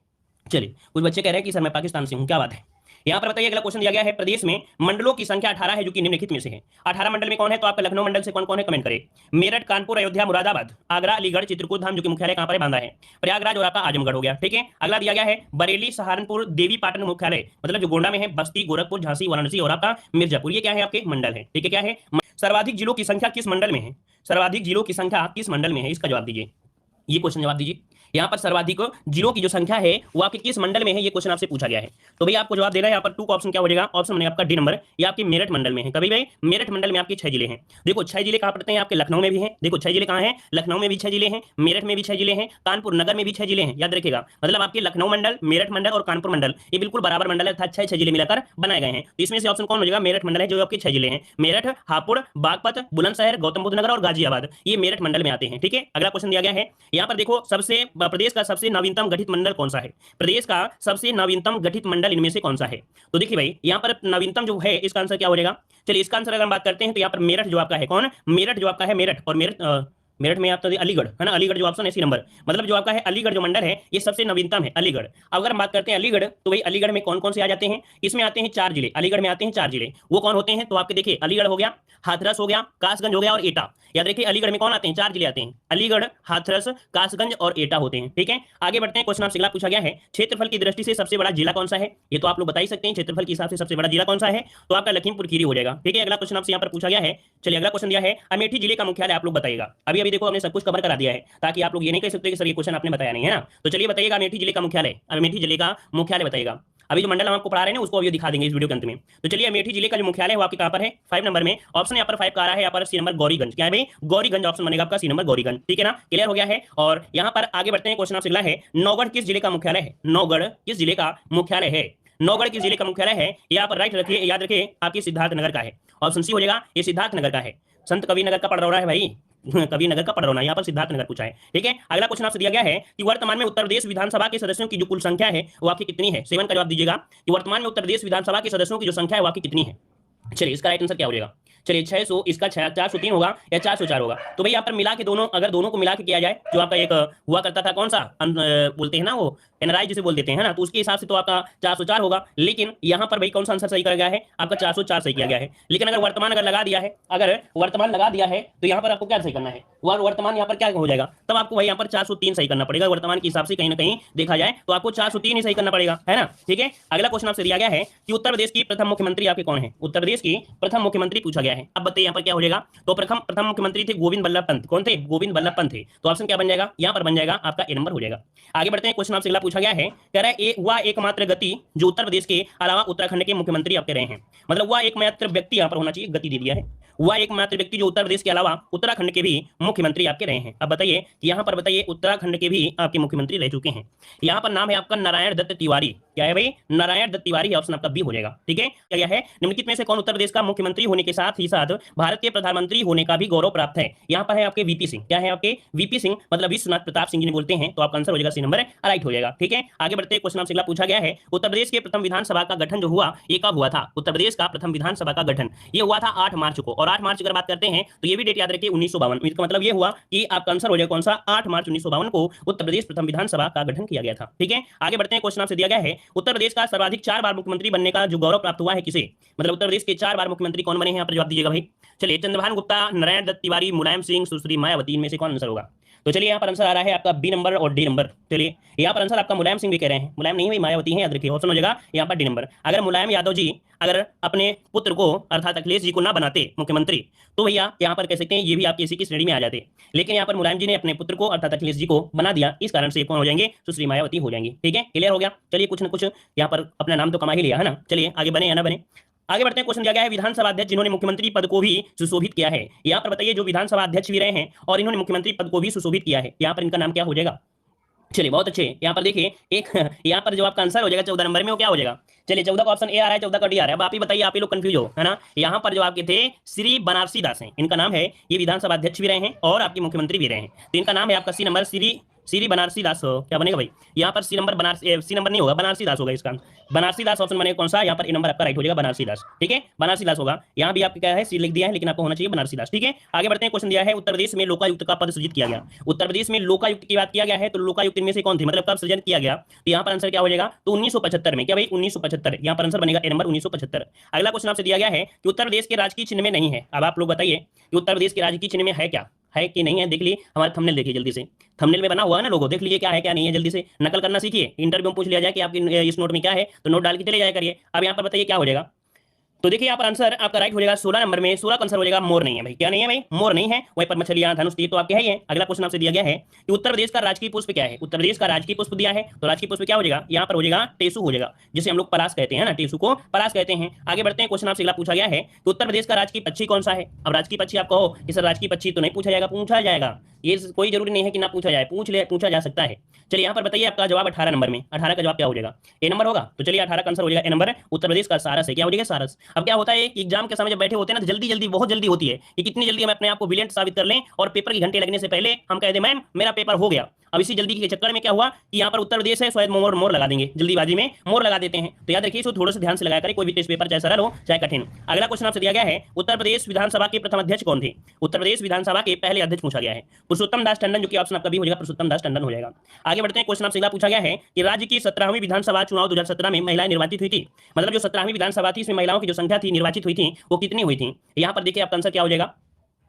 चलिए कुछ बच्चे कह रहे हैं कि सर मैं पाकिस्तान से हूँ, क्या बात है। यहाँ पर बताइए, अगला क्वेश्चन दिया गया है, प्रदेश में मंडलों की संख्या 18 है, जो कि निम्नलिखित में से है। 18 मंडल में कौन है, तो आपका लखनऊ मंडल से कौन कौन है, कमेंट करें। मेरठ, कानपुर, अयोध्या, मुरादाबाद, आगरा, अलीगढ़, चित्रकूट धाम, जो कि मुख्यालय कहां पर है, बांदा है, प्रयागराज और आपका आजमगढ़ हो गया। ठीक है। अगला दिया गया है बरेली, सहारनपुर, देवी पाटन मुख्यालय, मतलब जो गोंडा में है, बस्ती, गोरखपुर, झांसी, वाराणसी और आपका मिर्जापुर, ये क्या है आपके मंडल है। ठीक है, क्या है। सर्वाधिक जिलों की संख्या किस मंडल में है, सर्वाधिक जिलों की संख्या किस मंडल में है, इसका जवाब दीजिए। ये क्वेश्चन जवाब दीजिए। यहाँ पर सर्वाधिक जिलों की जो संख्या है वो आपके किस मंडल में है, ये क्वेश्चन आपसे पूछा गया है। तो भैया आपको जवाब देना है यहाँ पर 2 का ऑप्शन क्या हो जाएगा, ऑप्शन बनेगा आपका डी नंबर, ये आपके मेरठ मंडल में है। कभी भाई मेरठ मंडल में आपके 6 जिले हैं। देखो 6 जिले कहाँ पड़ते हैं, आपके लखनऊ में भी है। देखो 6 जिले कहाँ हैं, लखनऊ में भी 6 जिले हैं, मेरठ में भी 6 जिले हैं, कानपुर नगर में भी 6 जिले हैं। याद रखिएगा, मतलब आपके लखनऊ मंडल, मेरठ मंडल और कानपुर मंडल ये बिल्कुल बराबर मंडल है, अर्थात 6 जिले मिलाकर बनाए गए हैं। तो इसमें से ऑप्शन कौन हो जाएगा, मेरठ मंडल है, जो आपके 6 जिले हैं, मेरठ, हापुड़, बागपत, बुलंदशहर, गौतम बुद्ध नगर और गाजियाबाद, ये मेरठ मंडल में आते हैं। ठीक है, अगला क्वेश्चन दिया गया है यहाँ पर, देखो सबसे प्रदेश का सबसे नवीनतम गठित मंडल कौन सा है, प्रदेश का सबसे नवीनतम गठित मंडल इनमें से कौन सा है। तो देखिए भाई यहाँ पर नवीनतम जो है इसका आंसर क्या हो जाएगा। चलिए इसका आंसर अगर हम बात करते हैं तो यहाँ पर मेरठ जो आपका है, कौन, मेरठ जो आपका है, मेरठ, और मेरठ में आपका अलीगढ़ है ना, अलीगढ़ जो ऑप्शन है सी नंबर, मतलब जो आपका है अलीगढ़ जो मंडल है ये सबसे नवीनतम है, अलीगढ़। अब अगर हम बात करते हैं अलीगढ़, तो भाई अलीगढ़ में कौन कौन से आ जाते हैं, इसमें आते हैं 4 जिले, अलीगढ़ में आते हैं 4 जिले, वो कौन होते हैं, तो आपके देखिए अलीगढ़ हो गया, हाथरस हो गया, कासगंज हो गया और एटा। याद रखिए अलीगढ़ में कौन आते हैं, 4 जिले आते हैं, अलीगढ़, हाथरस, कासगंज और एटा होते हैं। ठीक है, आगे बढ़ते हैं, क्वेश्चन आपसे अगला पूछा गया है, क्षेत्रफल की दृष्टि से सबसे बड़ा जिला कौन सा है, ये तो आप लोग बता ही सकते हैं, क्षेत्रफल के हिसाब से सबसे बड़ा जिला कौन सा है, तो आपका लखीमपुर खीरी हो जाएगा। ठीक है, अगला क्वेश्चन आपसे यहाँ पर पूछा गया है। चलिए अगला क्वेश्चन दिया है, अमेठी जिले का मुख्यालय आप लोग बताइएगा। अभी अभी देखो हमने सब कुछ कवर करा दिया है, ताकि आप लोग ये नहीं कह सकते कि सर ये क्वेश्चन आपने बताया नहीं है ना। तो चलिए बताइएगा अमेठी जिले का मुख्यालय, अमेठी जिले का मुख्यालय बताइएगा। अभी जो मंडल हम आपको पढ़ा रहे हैं उसको अभी दिखा देंगे इस वीडियो के अंत में। तो चलिए अमेठी जिले का जो मुख्यालय है वो आपके कहां पर है, 5 नंबर में, ऑप्शन यहाँ पर 5 का आ रहा है, यहाँ पर सी नंबर गौरीगंज। क्या है भाई, गौरीगंज ऑप्शन बनेगा आपका सी नंबर गौरीगंज। ठीक है ना, क्लियर हो गया है। और यहाँ पर आगे बढ़ते हैं, क्वेश्चन आपसे अगला है, नौगढ़ किस जिले का मुख्यालय है, नौगढ़ किस जिले का मुख्यालय है, नौगढ़ किस जिले का मुख्यालय है, यहाँ पर राइट रखिए, याद रखिए आपकी सिद्धार्थ नगर का है, ऑप्शन सी हो जाएगा, ये सिद्धार्थ नगर का है। संत कवि नगर का पढ़ रहा है भाई, कवि नगर का पढ़ रहा है, यहाँ पर सिद्धार्थ नगर पूछा है। ठीक है, अगला क्वेश्चन आपसे दिया गया है कि वर्तमान में उत्तर प्रदेश विधानसभा के सदस्यों की जो कुल संख्या है वो आपकी कितनी है, 7 का जवाब दीजिएगा कि वर्तमान में उत्तर प्रदेश विधानसभा के सदस्यों की जो संख्या है वो आपकी कितनी है। चलिए इसका राइट आंसर क्या हो जाएगा, चलिए 600, इसका 403 होगा या 404 होगा। तो भाई यहाँ पर मिला के दोनों, अगर दोनों को मिला के किया जाए, जो आपका एक हुआ करता था कौन सा बोलते हैं ना, वो एनआरआई जिसे बोल देते हैं ना, तो उसके हिसाब से तो आपका 404 होगा। लेकिन यहाँ पर भाई कौन सा आंसर सही किया गया है, आपका 404 सही किया गया है। लेकिन अगर वर्तमान अगर लगा दिया है, अगर वर्तमान लगा दिया है तो यहाँ पर आपको क्या सही करना है, वर्तमान यहाँ पर क्या हो जाएगा, तब आपको भाई यहाँ पर 403 सही करना पड़ेगा। वर्तमान के हिसाब से कहीं ना कहीं देखा जाए तो आपको 403 ही सही करना पड़ेगा, है ना। ठीक है, अगला क्वेश्चन आपसे दिया गया है कि उत्तर प्रदेश की प्रथम मुख्यमंत्री आपके कौन है, उत्तर प्रदेश की प्रथम मुख्यमंत्री पूछा गया है। अब बताइए यहाँ पर क्या हो जाएगा, तो प्रथम मुख्यमंत्री थे गोविंद बल्लभ पंत। कौन थे, गोविंद बल्लभ पंत थे। तो ऑप्शन क्या बन जाएगा, यहाँ पर बन जाएगा आपका ए नंबर हो जाएगा। आगे बढ़ते हैं, क्वेश्चन आपसे अगला पूछा गया है, कह रहा है वह एकमात्र गति जो उत्तर प्रदेश के अलावा उत्तराखंड के मुख्यमंत्री आप कह रहे हैं, मतलब वह एकमात्र व्यक्ति यहाँ पर होना चाहिए, गति दे दिया है, वह एकमात्र व्यक्ति जो उत्तर प्रदेश के अलावा उत्तराखंड के भी मुख्यमंत्री आपके रहे हैं। अब बताइए यहाँ पर बताइए उत्तराखंड के भी आपके मुख्यमंत्री रह चुके हैं। यहाँ पर नाम है आपका नारायण दत्त तिवारी। क्या है भाई, नारायण दत्त तिवारी, ऑप्शन आपका बी हो जाएगा। ठीक है, क्या है, निम्नलिखित में से कौन उत्तर प्रदेश का मुख्यमंत्री होने के साथ ही साथ भारत के प्रधानमंत्री होने का भी गौरव प्राप्त है। यहाँ पर है आपके वीपी सिंह। क्या है आपके वीपी सिंह, मतलब विश्वनाथ प्रताप सिंह जी बोलते हैं। तो आपका आंसर हो जाएगा सी नंबर राइट हो जाएगा। ठीक है, आगे बढ़ते हैं, क्वेश्चन आपसे अगला पूछा गया है, उत्तर प्रदेश के प्रथम विधानसभा का गठन जो हुआ ये कब हुआ था, उत्तर प्रदेश का प्रथम विधानसभा का गठन ये हुआ था 8 मार्च को। और 8 मार्च अगर बात करते हैं तो ये भी डेट याद रखिए 1952। इसका मतलब ये हुआ कि आपका आंसर हो जाएगा कौन सा, 8 मार्च 1952 को उत्तर प्रदेश प्रथम विधानसभा का गठन किया गया था। ठीक है, आगे बढ़ते हैं, क्वेश्चन आपसे दिया गया है, उत्तर प्रदेश का सर्वाधिक 4 बार मुख्यमंत्री बनने का जो गौरव प्राप्त हुआ है किसे, मतलब उत्तर प्रदेश के 4 बार मुख्यमंत्री कौन बने हैं, यहाँ पर जवाब दीजिएगा भाई। चलिए चंद्रभान गुप्ता, नारायण दत्त तिवारी, मुलायम सिंह, सुश्री मायावती, इनमें से कौन आंसर होगा। तो चलिए यहाँ पर आंसर आ रहा है आपका बी नंबर और डी नंबर। चलिए यहाँ पर आंसर आपका मुलायम सिंह भी कह रहे हैं, मुलायम नहीं भाई मायावती है, याद रखिए, ऑप्शन हो जाएगा यहाँ पर डी नंबर। अगर मुलायम यादव जी अगर अपने पुत्र को अर्थात अखिलेश जी को ना बनाते मुख्यमंत्री तो भैया यहाँ पर कह सकते हैं ये भी आपकी इसी की श्रेणी में आ जाते। लेकिन यहाँ पर मुलायम जी ने अपने पुत्र को अर्थात अखिलेश जी को बना दिया, इस कारण से कौन हो जाएंगे, सुश्री मायावती हो जाएंगी। ठीक है, क्लियर हो गया। चलिए कुछ ना कुछ यहाँ पर अपना नाम तो कमा ही लिया है ना। चलिए आगे बने या ना बने, आगे बढ़ते हैं, क्वेश्चन दिया गया है, विधानसभा अध्यक्ष जिन्होंने मुख्यमंत्री पद को भी सुशोभित किया है। यहाँ पर बताइए जो विधानसभा अध्यक्ष भी रहे हैं और इन्होंने मुख्यमंत्री पद को भी सुशोभित किया है, यहाँ पर इनका नाम क्या हो जाएगा। चलिए बहुत अच्छे, यहाँ पर देखिए एक यहाँ पर जो आपका आंसर हो जाएगा 14 नंबर में वो क्या हो जाएगा। चलिए 14 का ऑप्शन ए आ रहा है, 14 का डी आ रहा है। अब आप ही बताइए, आप ही लोग कंफ्यूज हो, है ना। यहाँ पर जो आपके थे श्री बनारसी दास हैं, इनका नाम है, ये विधानसभा अध्यक्ष भी रहे हैं और आपके मुख्यमंत्री भी रहे हैं। तो इनका नाम है आपका सी नंबर श्री बनारसी दास। क्या बनेगा भाई, यहाँ पर सी नंबर सी नंबर नहीं होगा, बनारसी दास होगा इसका, बनारसी दास ऑप्शन बनेगा कौन सा, यहाँ पर ए नंबर आपका राइट हो जाएगा, बनारसी दास। ठीक है, बनारसी दास होगा। यहाँ भी आपका क्या है सी लिख दिया है, लेकिन आपको होना चाहिए बनारसी दास। ठीक है, आगे बढ़ते हैं, क्वेश्चन दिया है, उत्तर प्रदेश में लोकायुक्त का पद सृजित किया गया। उत्तर प्रदेश में लोकायुक्त की बात किया गया है, तो लोकायुक्त इनमें से कौन थे, मतलब कब सृजन किया गया, तो यहाँ पर आंसर क्या हो जाएगा, तो 1975 में। क्या भाई 1975, यहाँ पर आंसर बनेगा ए नंबर 1975। अगला क्वेश्चन आपसे दिया गया है कि उत्तर प्रदेश के राजकीय चिन्ह में नहीं है। अब आप लोग बताइए कि उत्तर प्रदेश के राजकीय चिन्ह में है क्या, है कि नहीं है। देख लीजिए हमारे थंबनेल, देखिए जल्दी से, थंबनेल में बना हुआ है ना लोगो, देख लीजिए क्या है क्या नहीं है, जल्दी से नकल करना सीखिए। इंटरव्यू में पूछ लिया जाए कि आपकी इस नोट में क्या है तो नोट डाल के चले जाया करिए। अब यहाँ पर बताइए क्या हो जाएगा, तो देखिए यहाँ पर आंसर आपका राइट हो जाएगा 16 नंबर में। 16 का आंसर हो जाएगा मोर नहीं है भाई। क्या नहीं है भाई? मोर नहीं है। वहीं पर मछलियां, धनुष, तीर तो आपके है ही है। अगला क्वेश्चन आपसे दिया गया है कि उत्तर प्रदेश का राजकीय पुष्प क्या है। उत्तर प्रदेश का राजकीय पुष्प दिया है, तो राजकीय पुष्प क्या हो जाएगा? यहाँ पर हो जाएगा टेसू हो जाएगा, जिसे हम लोग परास कहते हैं ना, टेसू को परास कहते हैं। आगे बढ़ते हैं, क्वेश्चन आपसे अगला पूछा गया है कि उत्तर प्रदेश का राजकीय पक्षी कौन सा है। अब राजकीय पक्षी आप कहो कि सर राजकीय पक्षी तो नहीं पूछा जाएगा, पूछा जाएगा, ये कोई जरूरी नहीं है कि ना पूछा जाए, पूछा जा सकता है। चलिए यहाँ पर बताइए आपका जवाब 18 नंबर में। 18 का जवाब क्या हो जाएगा? ए नंबर होगा। तो चलिए 18 का आंसर हो जाएगा ए नंबर। उत्तर प्रदेश का सारस है। क्या हो जाएगा? सारस। अब क्या होता है कि एग्जाम के समय जब बैठे होते हैं ना, तो जल्दी जल्दी, बहुत जल्दी होती है कि कितनी जल्दी हम अपने आप को ब्रिलियंट साबित कर लें और पेपर के घंटे लगने से पहले हम कह दें मैम मेरा पेपर हो गया। अब इसी जल्दी के चक्कर में क्या हुआ कि यहाँ पर उत्तर प्रदेश है, शायद मोर मोर लगा देंगे, जल्दीबाजी में मोर लगा देते हैं। तो याद रखिए इसको थोड़ा सा ध्यान से लगाया करें, कोई भी टेस्ट पेपर चाहे सरल हो चाहे कठिन। अगला क्वेश्चन आपसे दिया गया है, उत्तर प्रदेश विधानसभा के प्रथम अध्यक्ष कौन थे। उत्तर प्रदेश विधानसभा के पहले अध्यक्ष पूछा गया है। पुरुषोत्तम दास टंडन, जो कि ऑप्शन आपका भी हो जाएगा, पुरुषोत्तम दास टंडन हो जाएगा। आगे बढ़ते हैं, क्वेश्चन आपसे अगला पूछा गया है कि राज्य की 17वीं विधानसभा चुनाव 2017 में महिलाएं निर्वाचित हुई थी। मतलब जो 17वीं विधानसभा थी, इसमें महिलाओं की जो संख्या थी निर्वाचित हुई थी, वो कितनी हुई थी? यहाँ पर देखिए आपका आंसर क्या हो जाएगा?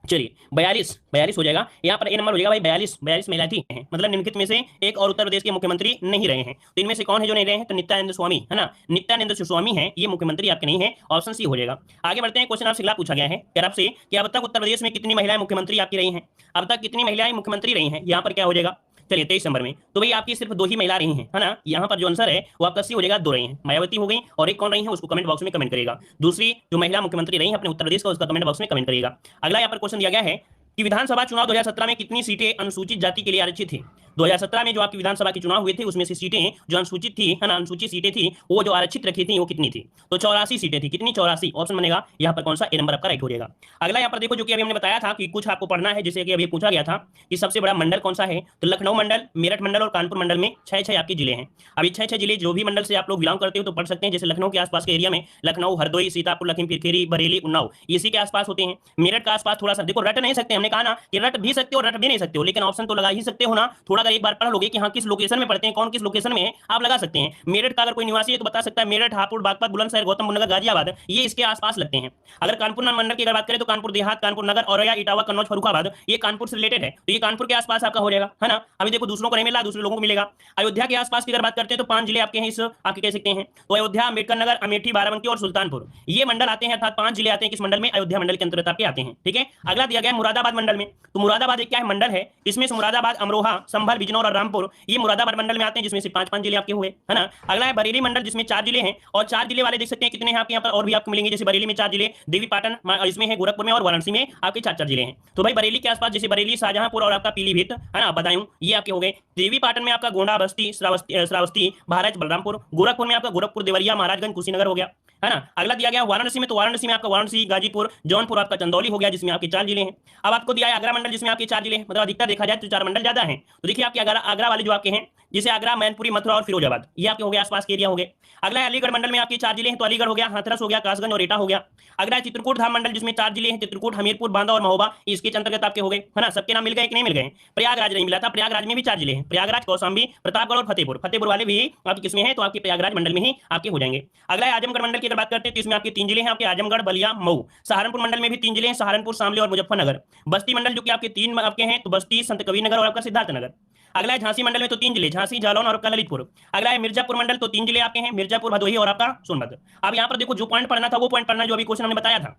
चलिए 42 हो जाएगा। यहाँ पर ए नंबर हो जाएगा भाई। 42 महिलाएं थी, मतलब निम्नलिखित में से एक और उत्तर प्रदेश के मुख्यमंत्री नहीं रहे हैं। तो इनमें से कौन है जो नहीं रहे हैं? तो नित्यानंद स्वामी है ना, नित्यानंद स्वामी है, ये मुख्यमंत्री आपके नहीं है। ऑप्शन सी हो जाएगा। आगे बढ़ते हैं, क्वेश्चन आपसे अगला पूछा गया है कि आपसे कि अब तक उत्तर प्रदेश में कितनी महिलाएं मुख्यमंत्री आपकी रही हैं। अब तक कितनी महिलाएं मुख्यमंत्री रही हैं? यहाँ पर क्या हो जाएगा? चलिए 23 नंबर में। तो भाई आपकी सिर्फ 2 ही महिला रही हैं, है ना। यहाँ पर जो आंसर है वो आपका सी हो जाएगा, 2 रही हैं, मायावती हो गई, और एक कौन रही है उसको कमेंट बॉक्स में कमेंट करेगा। दूसरी जो महिला मुख्यमंत्री रही है अपने उत्तर प्रदेश का, उसका कमेंट बॉक्स में कमेंट करेगा। अगला यहाँ पर क्वेश्चन दिया गया है कि विधानसभा चुनाव 2017 में कितनी सीटें अनुसूचित जाति के लिए आरक्षित थी। 2017 में जो आपकी विधानसभा के चुनाव हुए थे, उसमें से सीटें जो अनुसूचित थी, है ना, अनुसूचित सीटें थी, वो जो आरक्षित रखी थी वो कितनी थी? तो 84 सीटें थी। कितनी? 84। ऑप्शन बनेगा यहाँ पर कौन सा? ए नंबर आपका राइट हो जाएगा। अगला यहाँ पर देखो, जो कि अभी हमने बताया था कि कुछ आपको पढ़ना है, जैसे कि अभी पूछा गया था कि सबसे बड़ा मंडल कौन सा है। तो लखनऊ मंडल, मेरठ मंडल और कानपुर मंडल में 6 आपके जिले हैं। अभी 6 जिले जो भी मंडल से आप लोग बिलोंग करते हो तो पढ़ सकते हैं। जैसे लखनऊ के आसपास के एरिया में लखनऊ, हरदोई, सीतापुर, लखीमपुर खीरी, बरेली, उन्नाव, इसी के आसपास होते हैं। मेरठ के आसपास थोड़ा सा देखो, रट नहीं सकते, हमने कहा ना कि रट भी सकते हो रट भी नहीं सकते हो, लेकिन ऑप्शन तो लगा ही सकते हो ना। थोड़ा अगर एक बार पढ़ लोगे कि हाँ किस लोकेशन में पढ़ते हैं, कौन किस लोकेशन में है, आप लगा सकते हैं। मेरठ का अगर कोई निवासी है तो बता सकता है मेरठ, हापुड़, बागपत, बुलंदशहर, गौतम बुद्ध नगर, गाजियाबाद, ये इसके आसपास लगते हैं। अगर कानपुर मंडल की अगर बात करें तो कानपुर देहात, कानपुर नगर, औरैया, इटावा, कन्नौज, फर्रुखाबाद, ये कानपुर से रिलेटेड है, तो ये कानपुर के आसपास आपका हो जाएगा, है ना। अभी देखो दूसरों को नहीं मिला, दूसरे लोगों को मिलेगा। अयोध्या के आसपास की अगर बात करते हैं तो 5 जिले आपके हैं, इस आपके कह सकते हैं। तो अयोध्या, अम्बेडकर नगर, अमेठी, बाराबंकी और सुल्तानपुर, ये मंडल आते हैं, अर्थात 5 जिले आते हैं किस मंडल में? अयोध्या मंडल के अंतर्गत आपके आते हैं, ठीक है। अगला दिया गया मुरादाबाद मंडल में। तो मुरादाबाद एक क्या है? मंडल है। इसमें से मुरादाबाद, अमरोहा, संभल, बिजनौर और रामपुर, ये मुरादाबाद मंडल में आते हैं, जिसमें से 5 जिले आपके हुए, है ना। अगला है बरेली मंडल, जिसमें 4 जिले हैं, और 4 जिले वाले देख सकते हैं कितने हैं आपके यहाँ पर और भी आपको मिलेंगे। जैसे बरेली में 4 जिले, देवी पाटन इसमें है, गोरखपुर में और वाराणसी में आपके 4 जिले हैं। तो भाई बरेली के आसपास जैसे बरेली, शाहजहांपुर और आपका पीलीभीत, है ना, बदायूं, ये आपके हो गए। देवी पाटन में आपका गोंडा, बस्ती, श्रावस्ती, बहराइच, बलरामपुर। गोरखपुर में आपका गोरखपुर, देवरिया, महाराजगंज, कुशीनगर हो गया, है ना। अगला दिया गया वाराणसी में, तो वाराणसी में आपका वाराणसी, गाजीपुर, जौनपुर, आपका चंदौली हो गया, जिसमें आपके 4 जिले हैं। अब आपको दिया है आगरा मंडल, जिसमें आपके 4 जिले हैं, मतलब अधिकतर देखा जाए तो 4 मंडल ज्यादा हैं। तो देखिए आपके आगरा वाले जो आपके हैं, जैसे आगरा, मैनपुरी, मथुरा और फिरोजाबाद, ये आपके हो गए आसपास के एरिया हो गए। अगला है अलीगढ़ मंडल में आपके 4 जिले हैं, तो अलीगढ़ हो गया, हाथरस हो गया, कासगंज और एटा हो गया। अगला है चित्रकूट धाम मंडल, जिसमें 4 जिले हैं, चित्रकूट, हमीरपुर, बांदा और महोबा, इसके अंतर्गत आपके हो गए, है ना। सबके नाम मिल गए कि नहीं मिल गए? प्रयागराज नहीं मिला था, प्रयागराज में भी 4 जिले हैं, प्रयागराज, कौशाम्बी, प्रतापगढ़ और फतेहपुर वाले भी आपके किसमें है? तो आपके प्रयागराज मंडल में ही आपके हो जाएंगे। अगला है आजमगढ़ मंडल की अगर बात करते हैं तो इसमें आपके 3 जिले हैं, आपके आजमगढ़, बलिया, मऊ। सहारनपुर मंडल में भी 3 जिले हैं, सहारनपुर, शामली और मुजफ्फरनगर। बस्ती मंडल जो कि आपके 3 आपके हैं, तो बस्ती, संत कबीरनगर और आपका सिद्धार्थनगर। अगला है झांसी मंडल में, तो 3 जिले, झांसी, जालौन और आपका ललितपुर। अगला है मिर्जापुर मंडल, तो 3 जिले आपके हैं, मिर्जापुर, भदोही और आपका सोनभद्र। अब यहाँ पर देखो जो पॉइंट पढ़ना था वो पॉइंट पढ़ना जो अभी क्वेश्चन हमने बताया था।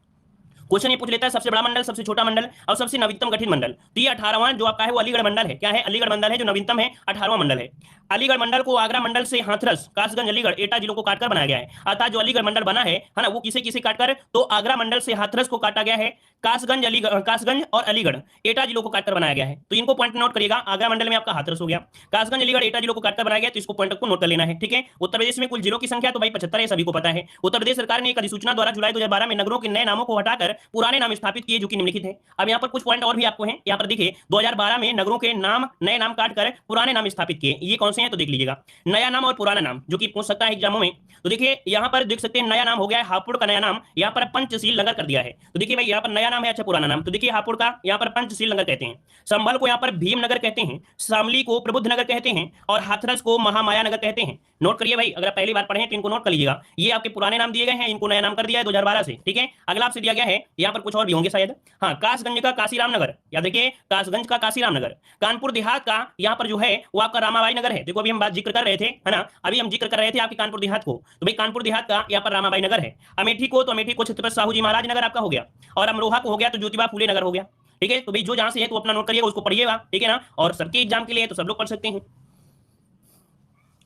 क्वेश्चन ये पूछ लेता है सबसे बड़ा मंडल, सबसे छोटा मंडल और सबसे नवीनतम कठिन मंडल। तो ये 18वां जो आपका है वो अलीगढ़ मंडल है। क्या है? अलीगढ़ मंडल है, जो नवीनतम है, 18वां मंडल है। अलीगढ़ मंडल को आगरा मंडल से हाथरस, कासगंज, अलीगढ़, एटा जिलों को काटकर बनाया गया है। अर्थात जो अलीगढ़ मंडल बना है ना, वो किसे किसे काटकर? तो आगरा मंडल से हाथरस को काटा गया है, कासगंज, अलीगढ़, कासगंज और अलीगढ़, एटा जिलों को काटकर बनाया गया है। तो इनको पॉइंट नोट करिएगा। आगरा मंडल में आपका हाथरस हो गया, कासगंज, अलीगढ़, एटा जिलों को काटकर बनाया गया, तो इसको पॉइंट को नोट कर लेना है, ठीक है। उत्तर प्रदेश में कुल जिलों की संख्या तो भाई 75 है, सभी को पता है। उत्तर प्रदेश सरकार ने एक अधिसूचना द्वारा जुलाई 2012 में नगरों के नए नामों को हटाकर पुराने नाम स्थापित किए, जो कि निम्नलिखित है। अब यहाँ पर कुछ पॉइंट और भी आपको हैं। यहाँ पर देखिए 2012 में नगरों के नाम, नए नाम काटकर पुराने नाम स्थापित किए, ये कौन से हैं? तो देख लीजिएगा, नया नाम और पुराना नाम, जो कि पूछ सकता है एग्जामों में। तो देखिए यहाँ पर देख सकते हैं नया नाम हो गया है हापुड़ का, नया नाम यहाँ पर पंचशील नगर कर दिया है। तो देखिए भाई यहाँ पर नया नाम है, अच्छा पुराना नाम। तो देखिए हापुड़ का यहाँ पर पंचशील नगर कहते हैं, संभल को यहाँ पर भीम नगर कहते हैं, शामली को प्रबुद्ध नगर कहते हैं और हाथरस को महामाया नगर कहते हैं। नोट करिए भाई, अगर आप पहली बार पढ़े हैं तो इनको नोट कर लीजिएगा। ये आपके पुराने नाम दिए गए हैं, इनको नया नाम कर दिया है 2012 से, ठीक है। अगला आपसे दिया गया है, यहाँ पर कुछ और भी होंगे शायद। हाँ, कासगंज का काशीराम नगर, याद रखिए, कासगंज का काशीराम नगर। कानपुर देहात का यहाँ पर जो है वो आपका रामाबाई नगर है। देखो अभी हम बात जिक्र कर रहे थे, है ना, अभी हम जिक्र कर रहे थे आपके कानपुर देहात को, तो भाई कानपुर देहात का यहाँ पर रामाबाई नगर है। अमेठी को, तो अमेठी को छत्रपति साहू जी महाराज नगर आपका हो गया, और अमरोहा को हो गया तो ज्योतिबा फूले नगर हो गया, ठीक है। तो भाई जो जहां से है तो अपना नोट करिएगा, उसको पढ़िएगा, ठीक है ना। और सबके एग्जाम के लिए तो सब लोग पढ़ सकते हैं।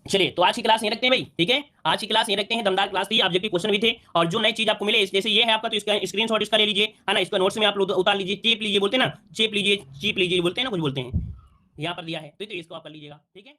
चलिए, तो आज की क्लास यहीं रखते हैं भाई, ठीक है। आज की क्लास यहीं रखते हैं, दमदार क्लास थी, ऑब्जेक्टिव क्वेश्चन भी थे, और जो नई चीज आपको मिले, जैसे ये है आपका, तो इसका स्क्रीनशॉट इसका ले लीजिए, है ना। इसका नोट्स में आप लोग उतार लीजिए, चेप लीजिए, बोलते हैं ना, चेप लीजिए, चीप लीजिए बोलते हैं ना, कुछ बोलते हैं, यहाँ पर दिया है, तो इसको आप कर लीजिएगा, ठीक है।